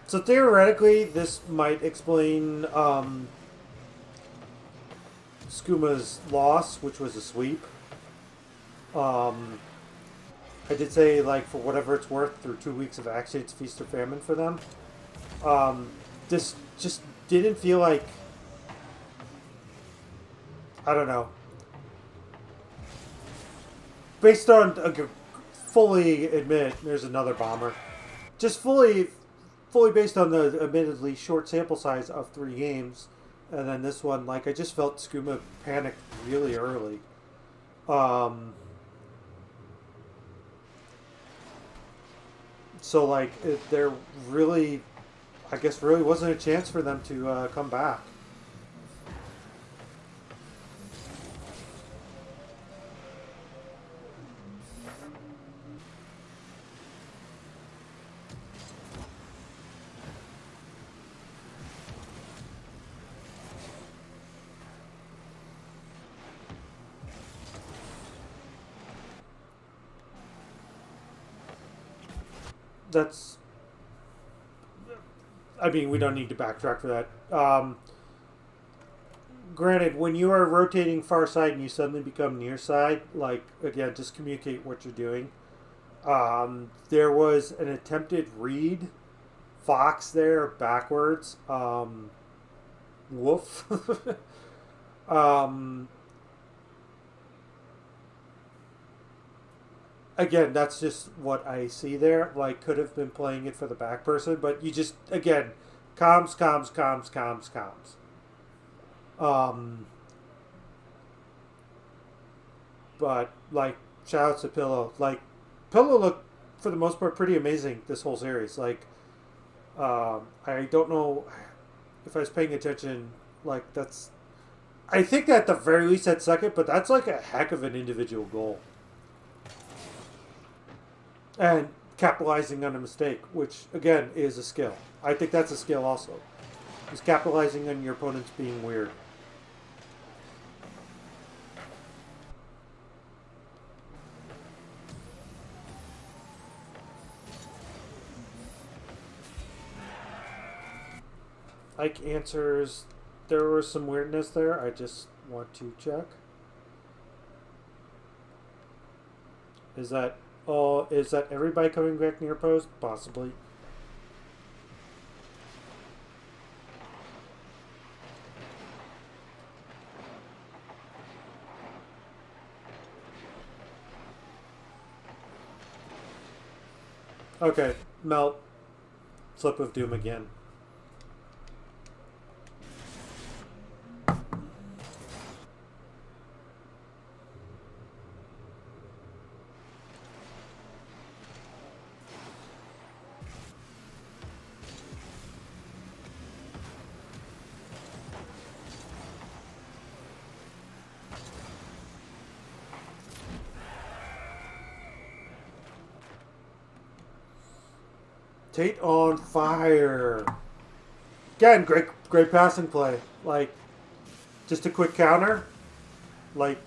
So theoretically, this might explain SKooma's loss, which was a sweep. Um, I did say, like, for whatever it's worth, through 2 weeks of action, it's feast or famine for them. Um, this just didn't feel like, I don't know, based on fully admit there's another bomber. Just fully based on the admittedly short sample size of 3 games, and then this one, like I just felt SKooma panicked really early. Um, so like there really, I guess, really wasn't a chance for them to come back. That's, I mean, we don't need to backtrack for that. Granted, when you are rotating far side and you suddenly become near side, like again, just communicate what you're doing. There was an attempted read Fox there backwards. Woof. um, Again, that's just what I see there. Like, could have been playing it for the back person, but you just, again, comms, comms, comms, comms, comms. Um, but like, shout out to Pillow. Like, Pillow looked for the most part pretty amazing this whole series. Like, I don't know if I was paying attention. Like, that's, I think that at the very least at second, but that's like a heck of an individual goal. And capitalizing on a mistake, which again is a skill. I think that's a skill also. Is capitalizing on your opponents being weird. Ike answers. There was some weirdness there. I just want to check. Is that all? Is that everybody coming back near post? Possibly. Okay, Melt. Slip of Doom again. Tate on fire. Again, great passing play. Like, just a quick counter. Like,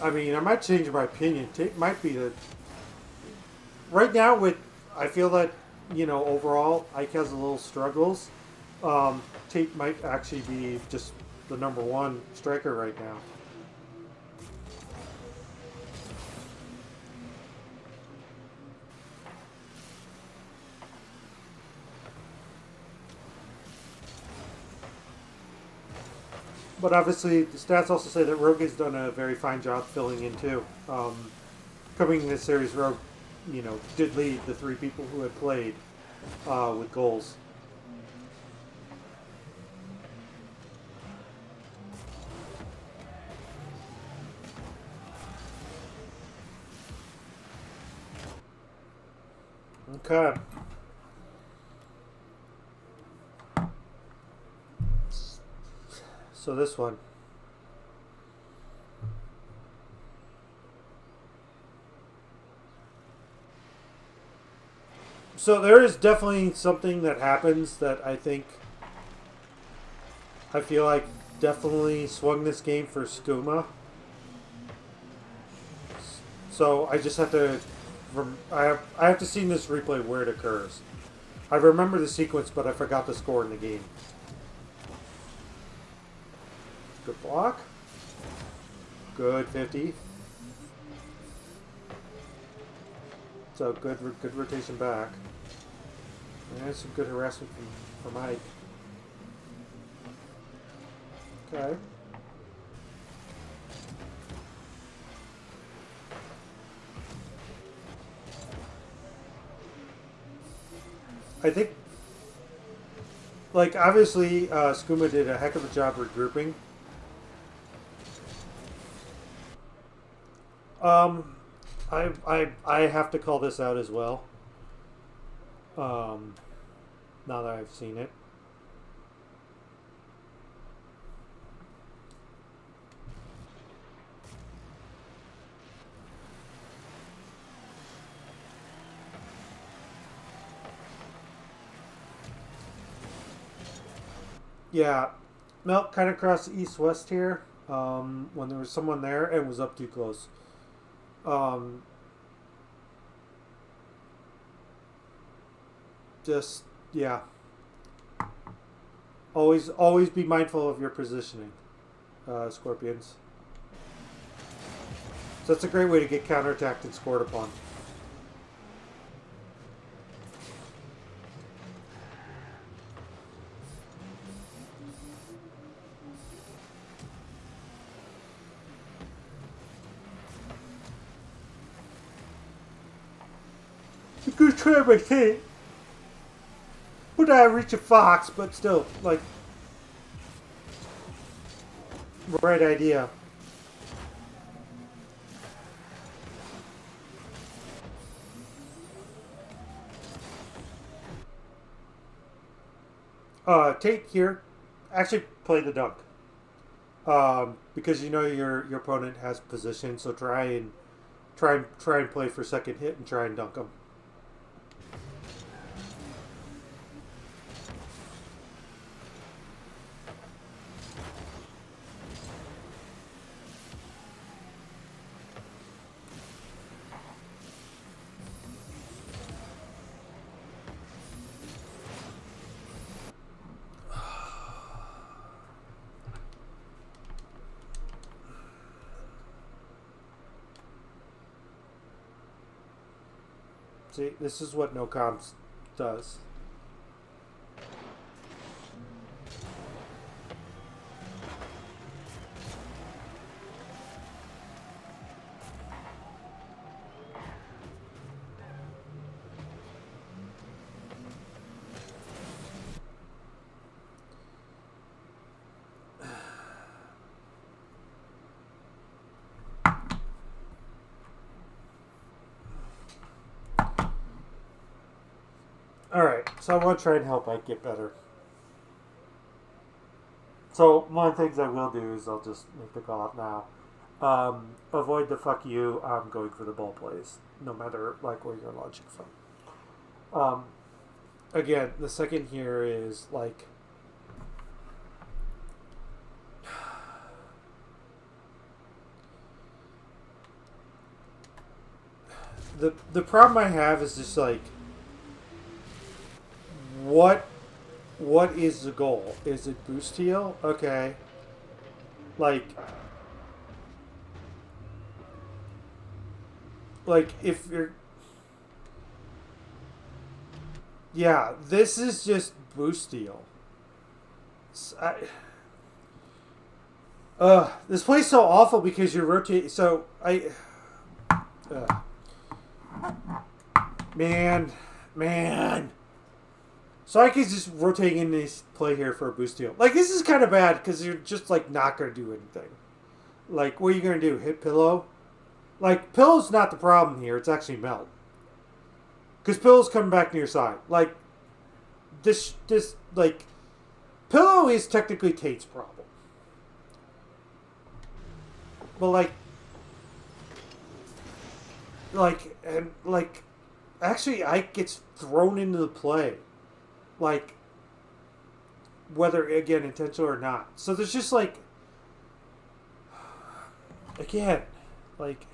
I mean, I might change my opinion. Tate might be the right now with. I feel that overall Ike has a little struggles. Tate might actually be just the number one striker right now. But obviously, the stats also say that Rogue has done a very fine job filling in too. Coming in this series, Rogue, did lead the three people who had played with goals. Okay. So this one. So there is definitely something that happens that I feel like definitely swung this game for SKooma. So I just have to I have to see in this replay where it occurs. I remember the sequence, but I forgot the score in the game. Good block. Good 50. So good rotation back. And some good harassment from Mike. Okay. I think, like, obviously, SKooma did a heck of a job regrouping. I have to call this out as well. Now that I've seen it. Yeah, Milk kind of crossed east-west here when there was someone there and was up too close. Um, just, yeah. Always be mindful of your positioning, Scorpions. So that's a great way to get counterattacked and scored upon. It's a good try by Kate. Would I reach a fox, but still, like, right idea. Tate here actually play the dunk. Because you know your opponent has position, so try and play for second hit and try and dunk them. See, this is what no comms does. Alright, so I want to try and help Ike get better. So, one of the things I will do is I'll just make the call out now. Avoid the fuck you, I'm going for the ball plays, no matter like where you're launching from. Again, the second here is like the problem I have is just like what is the goal? Is it boost heal? Okay. Like if you're yeah, this is just boost heal. This play's so awful because you're rotating. So man, man. So I could just rotating in this play here for a boost deal. Like this is kind of bad because you're just like not gonna do anything. Like what are you gonna do? Hit pillow? Like pillow's not the problem here. It's actually melt because pillow's coming back to your side. Like this like pillow is technically Tate's problem. But like actually Ike gets thrown into the play. Like whether again intentional or not. So there's just like again, like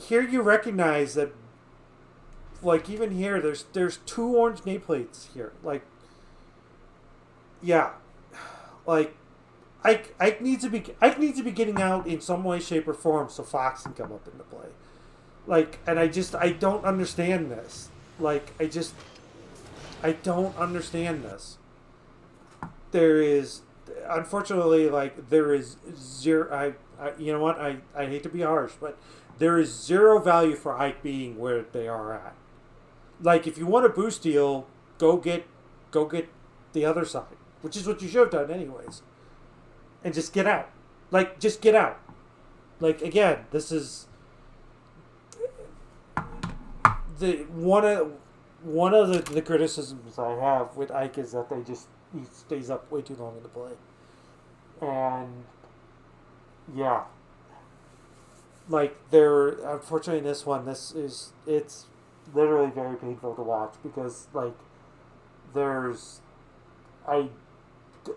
here you recognize that like even here there's two orange nameplates here. Like yeah. Like Ike needs to be getting out in some way, shape, or form so Fox can come up into play. Like, and I don't understand this. Like, I don't understand this. There is, unfortunately, like there is zero. You know what? I hate to be harsh, but there is zero value for Ike being where they are at. Like, if you want a boost deal, go get the other side, which is what you should have done anyways, and just get out. Like, just get out. Like again, this is the one of the criticisms I have with Ike is that he stays up way too long in the play, and yeah, like they're unfortunately in this one, it's literally very painful to watch because like there's I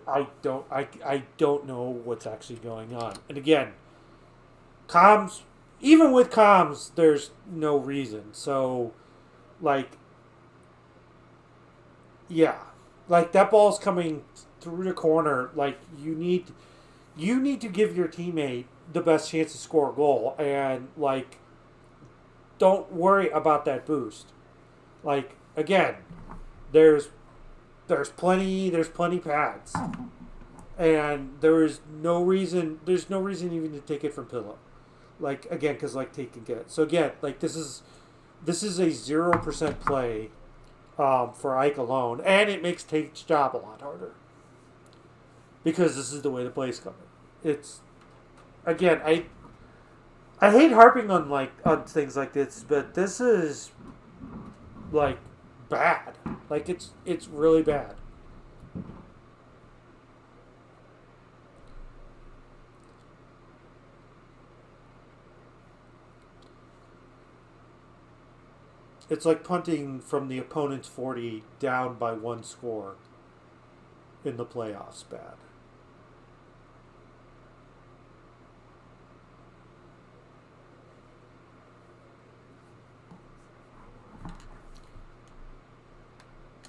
I don't know what's actually going on, and again, comms even with comms there's no reason so like yeah, like that ball's coming through the corner. Like you need to give your teammate the best chance to score a goal, and like don't worry about that boost. Like again, there's there's plenty pads, and there's no reason even to take it from pillow. Like again, because like Tate can get it. So again, like this is a 0% play for Ike alone, and it makes Tate's job a lot harder because this is the way the play's coming. It's again, I hate harping on like on things like this, but this is like bad. Like it's really bad. It's like punting from the opponent's 40 down by one score in the playoffs. Bad.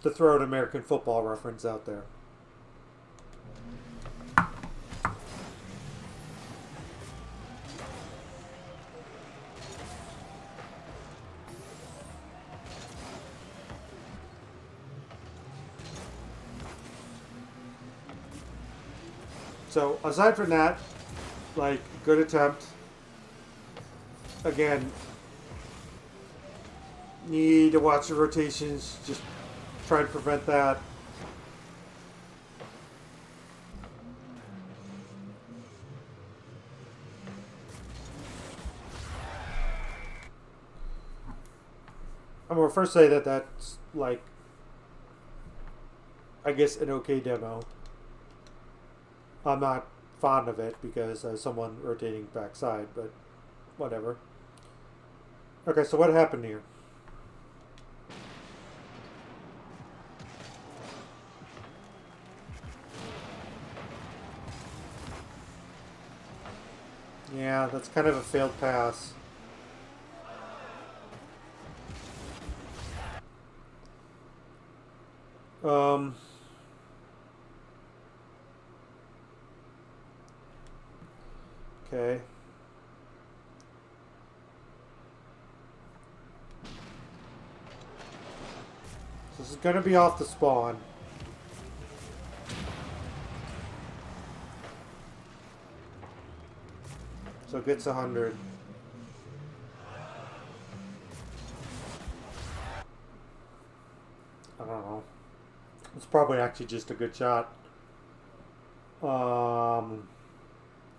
To throw an American football reference out there. So aside from that, like good attempt. Again, need to watch the rotations. Just try to prevent that. I'm gonna first say that that's like, I guess, an okay demo. I'm not fond of it because someone rotating backside, but whatever. Okay, so what happened here? Yeah, that's kind of a failed pass. Um, Okay. So this is going to be off the spawn. So it gets 100. I don't know. It's probably actually just a good shot. I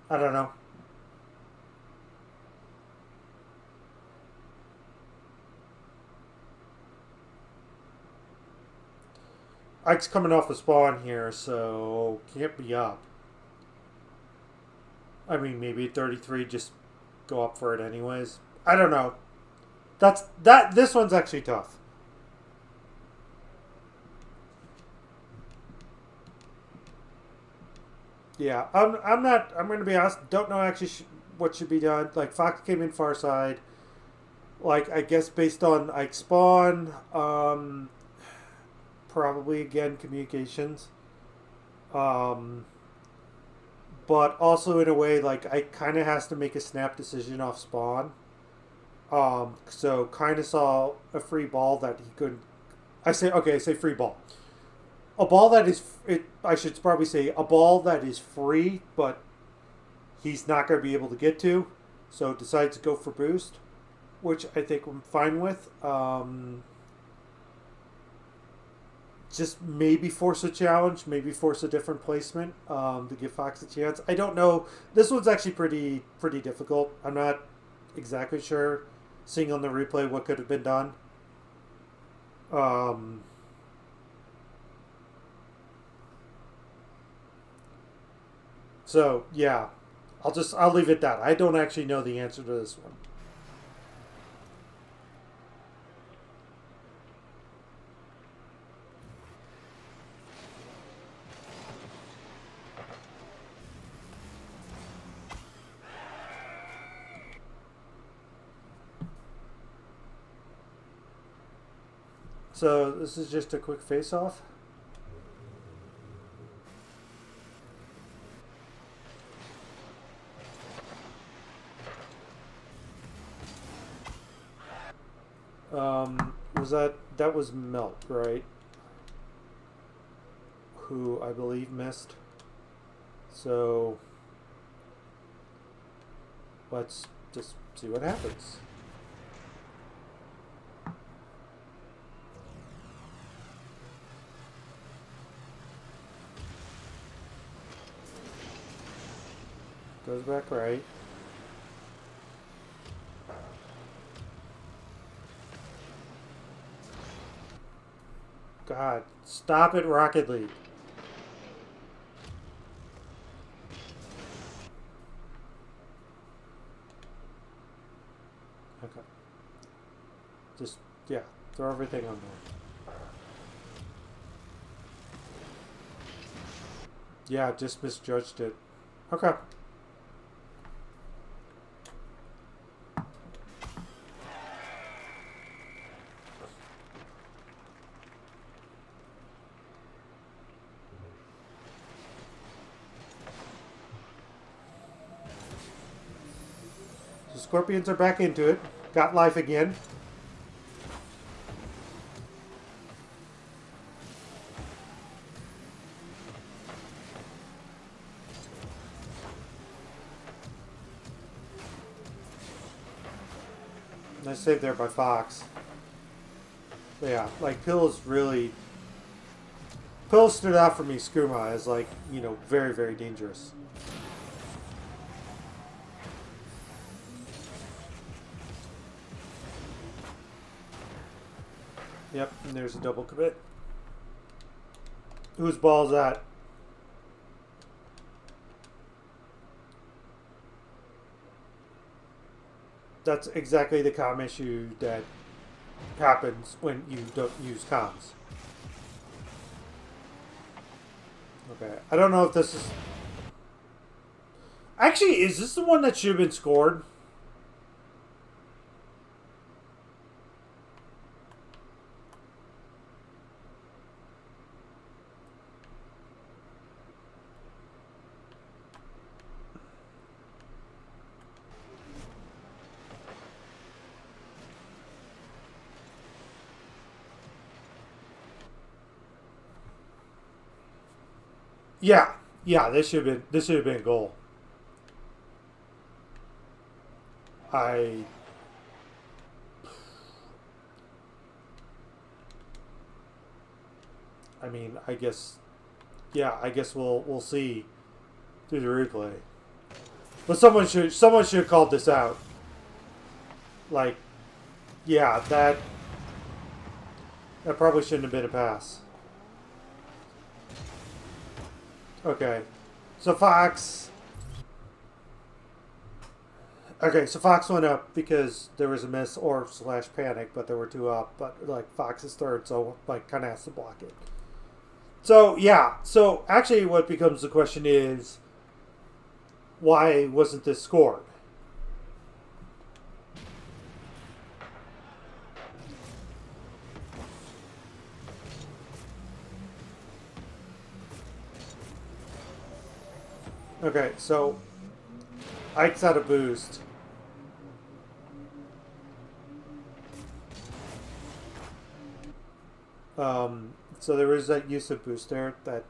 don't know. Ike's coming off the spawn here, so can't be up. I mean, maybe at 33, just go up for it anyways. I don't know. This one's actually tough. Yeah, I'm not. I'm going to be honest. Don't know actually what should be done. Like Fox came in far side. Like I guess based on Ike spawn, probably again communications. Um, but also in a way like Ike kind of has to make a snap decision off spawn. So kind of saw a free ball that he couldn't. I say okay. I say free ball. A ball that is it. I should probably say a ball that is free, but he's not going to be able to get to. So decides to go for boost, which I think I'm fine with. Just maybe force a challenge, maybe force a different placement to give Fox a chance. I don't know. This one's actually pretty difficult. I'm not exactly sure. Seeing on the replay what could have been done. So yeah, I'll leave it at that. I don't actually know the answer to this one. So this is just a quick face-off. Was that was Melt, right? Who I believe missed. So let's just see what happens. Goes back right. God, stop it, Rocket League. Okay. Just, yeah, throw everything on there. Yeah, just misjudged it. Okay. So Scorpions are back into it. Got life again. Nice save there by Fox. But yeah, like Pill stood out for me, SKooma, as like, you know, very, very dangerous. Yep, and there's a double commit. Whose ball is that? That's exactly the comm issue that happens when you don't use comms. Okay, I don't know if this is... Actually, is this the one that should have been scored? Yeah, yeah. This should have been a goal. I I mean, I guess yeah. I guess we'll see through the replay. But someone should have called this out. Like, yeah, that probably shouldn't have been a pass. Okay, so Fox. Okay, so Fox went up because there was a miss or slash panic, but there were two up. But like Fox is third, so like kind of has to block it. So yeah, so actually, what becomes the question is, why wasn't this scored? Okay, so Ike's out of boost. So there was that use of boost there that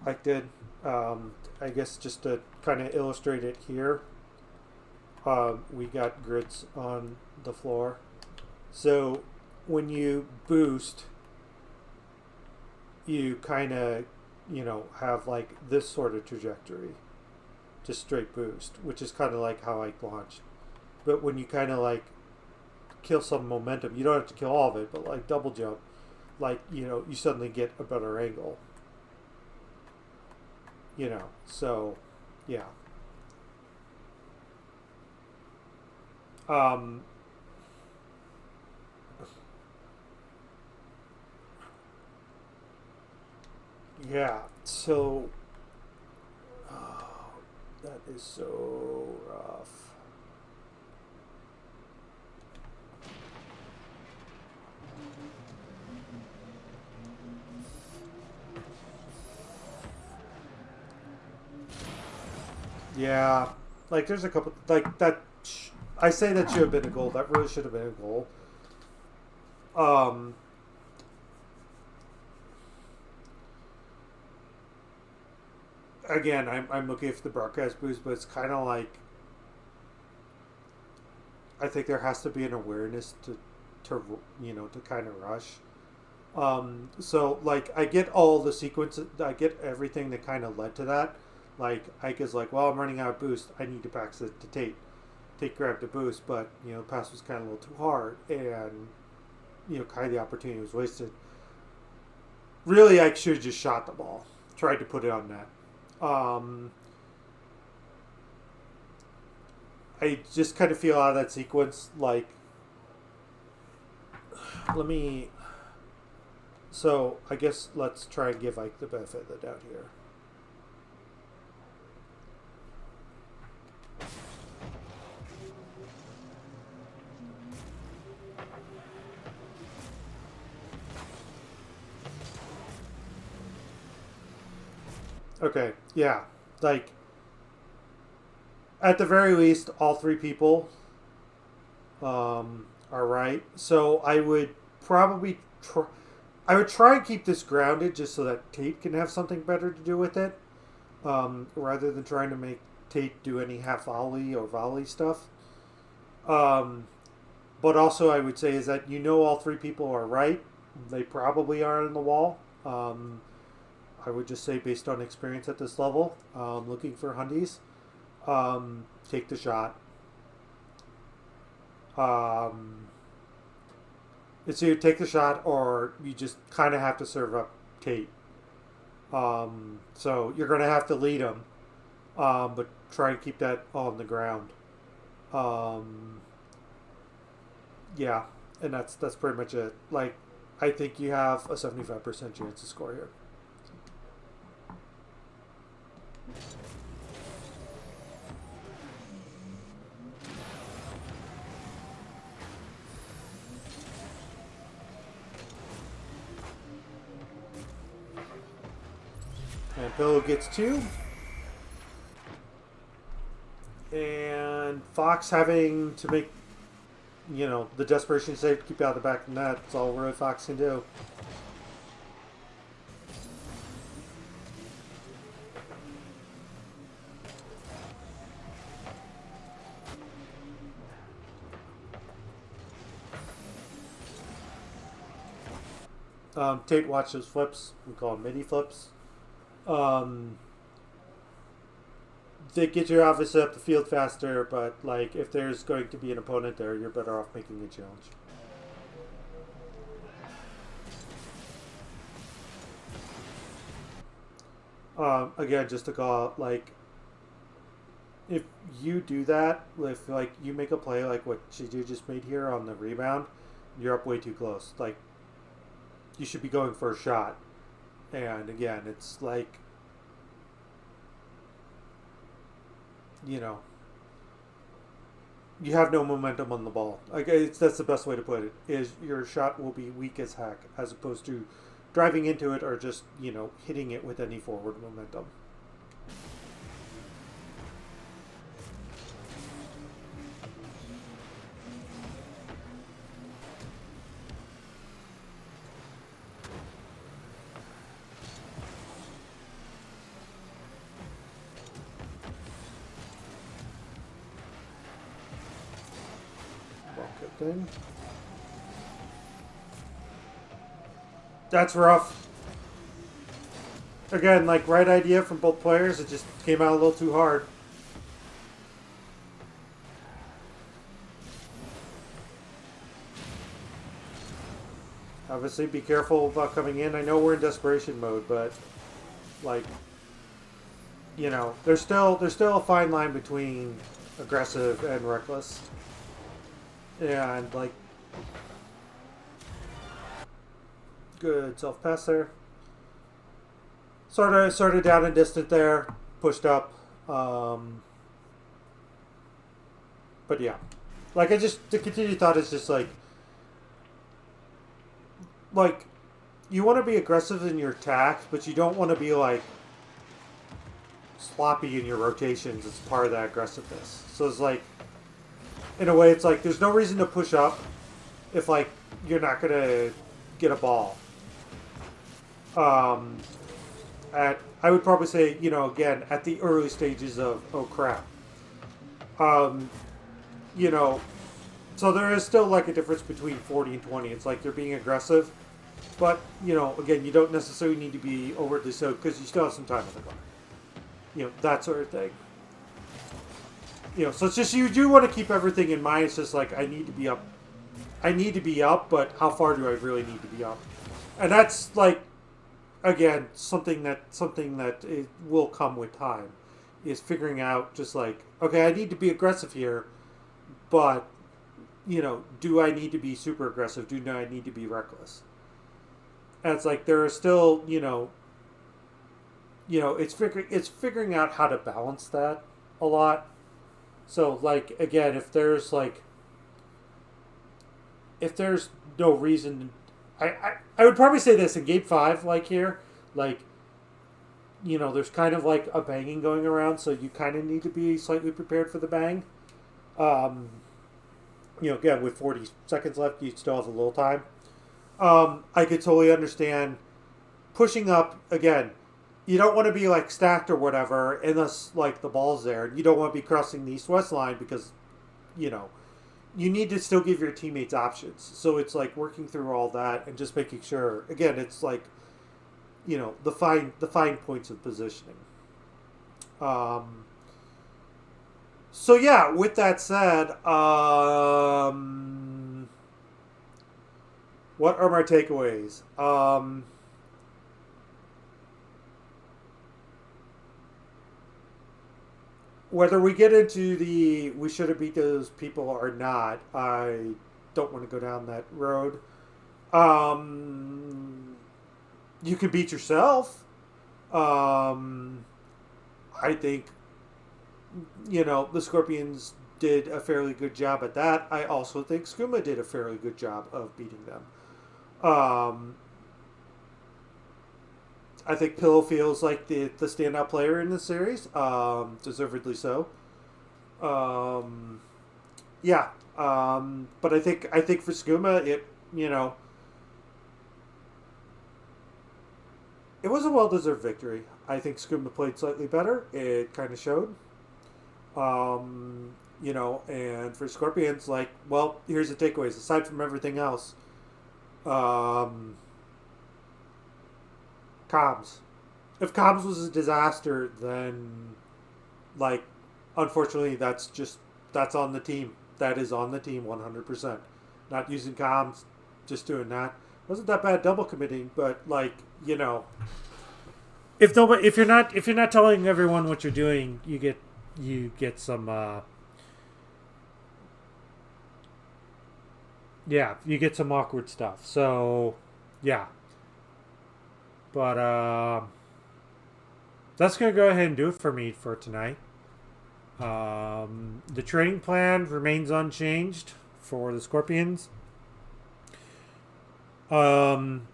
Ike did. I guess just to kind of illustrate it here, we got grids on the floor. So when you boost, you kind of, have like this sort of trajectory, just straight boost, which is kind of like how Ike launched. But when you kind of like kill some momentum, you don't have to kill all of it, but like double jump, like, you suddenly get a better angle. So yeah. Um, yeah, so oh, that is so rough. Yeah, like there's a couple like that. I say that should have been a goal. That really should have been a goal. Um, Again, I'm looking for the broadcast boost, but it's kind of like I think there has to be an awareness to kind of rush. So like I get all the sequences, I get everything that kind of led to that. Like Ike is like, well, I'm running out of boost. I need to pass it to Tate. Tate grabbed the boost, but the pass was kind of a little too hard, and kind of the opportunity was wasted. Really, Ike should have just shot the ball, tried to put it on net. Um, I just kind of feel out of that sequence. Like, let me. So I guess let's try and give Ike the benefit of the doubt here. Okay, yeah. Like, at the very least, all three people are right. So I would probably I would try and keep this grounded just so that Tate can have something better to do with it, rather than trying to make Tate do any half volley or volley stuff. Um, but also, I would say is that all three people are right. They probably are on the wall. I would just say, based on experience at this level, looking for Hundies, take the shot. It's either take the shot or you just kind of have to serve up Tate. So you're going to have to lead him, but try and keep that on the ground. Um, yeah, and that's pretty much it. Like, I think you have a 75% chance to score here. And Bill gets two. And Fox having to make, the desperation save to keep out of the back of the net. That's all really Fox can do. Tate watched those flips. We call them midi flips. Um, they get you obviously up the field faster, but like if there's going to be an opponent there, you're better off making a challenge. Again, just to call out, like if you do that, if like you make a play like what Shiju just made here on the rebound, you're up way too close. Like you should be going for a shot. And again, it's like you know you have no momentum on the ball. Like that's the best way to put it. Is your shot will be weak as heck, as opposed to driving into it or just hitting it with any forward momentum. Bucket thing. That's rough. Again, like right idea from both players. It just came out a little too hard. Obviously, be careful about coming in. I know we're in desperation mode, but like, there's still a fine line between aggressive and reckless, and like, good self pass there. Sort of down and distant there, pushed up. But yeah, like the continued thought is just like you want to be aggressive in your attacks, but you don't want to be like sloppy in your rotations as part of that aggressiveness. So it's like, in a way, it's like there's no reason to push up if like you're not gonna get a ball. I would probably say, again, at the early stages of oh crap. Um, you know, so there is still like a difference between 40 and 20. It's like they're being aggressive, but again, you don't necessarily need to be overtly so because you still have some time on the clock. That sort of thing. So it's just you do want to keep everything in mind. It's just like I need to be up. I need to be up, but how far do I really need to be up? And that's like, again, something that it will come with time, is figuring out just like, okay, I need to be aggressive here, but do I need to be super aggressive? Do I need to be reckless? And it's like there are still, it's figuring out how to balance that a lot. So like again, if there's no reason, I would probably say this in game 5, like here, like there's kind of like a banging going around, so you kind of need to be slightly prepared for the bang. Again, with 40 seconds left, you still have a little time. I could totally understand pushing up again. You don't want to be like stacked or whatever unless like the ball's there. You don't want to be crossing the east-west line because, you need to still give your teammates options. So it's like working through all that and just making sure. Again, it's like, the fine points of positioning. So yeah, with that said, what are my takeaways? Whether we get into the we should have beat those people or not, I don't want to go down that road. You can beat yourself. I think, the Scorpions did a fairly good job at that. I also think SKooma did a fairly good job of beating them. I think Pillow feels like the standout player in this series, deservedly so. Yeah, but I think for SKooma, it was a well-deserved victory. I think SKooma played slightly better. It kind of showed. And for Scorpions, like, well, here's the takeaways. Aside from everything else, comms. If comms was a disaster, then like unfortunately that's on the team. That is on the team 100%. Not using comms, just doing that. Wasn't that bad double committing, but like, if you're not telling everyone what you're doing, you get some yeah, you get some awkward stuff. So, yeah. But that's going to go ahead and do it for me for tonight. The training plan remains unchanged for the Scorpions. I'm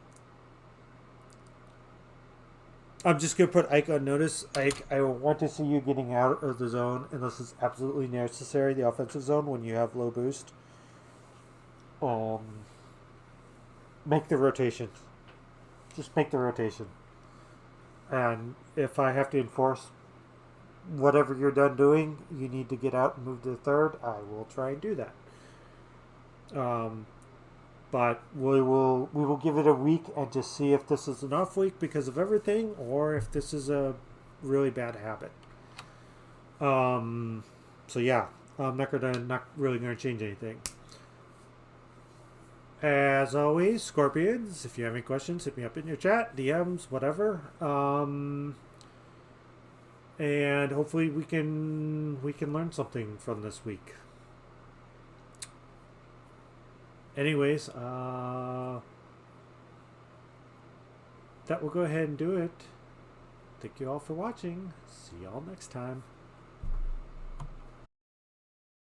just going to put Ike on notice. Ike, I want to see you getting out of the zone unless it's absolutely necessary, the offensive zone, when you have low boost. Make the rotation. Just make the rotation. And if I have to enforce whatever you're done doing, you need to get out and move to the third, I will try and do that. But we will give it a week and just see if this is an off week because of everything, or if this is a really bad habit. So yeah, I'm not really gonna change anything. As always, Scorpions, if you have any questions, hit me up in your chat, DMs, whatever. And hopefully we can learn something from this week. Anyways, that will go ahead and do it. Thank you all for watching. See y'all next time.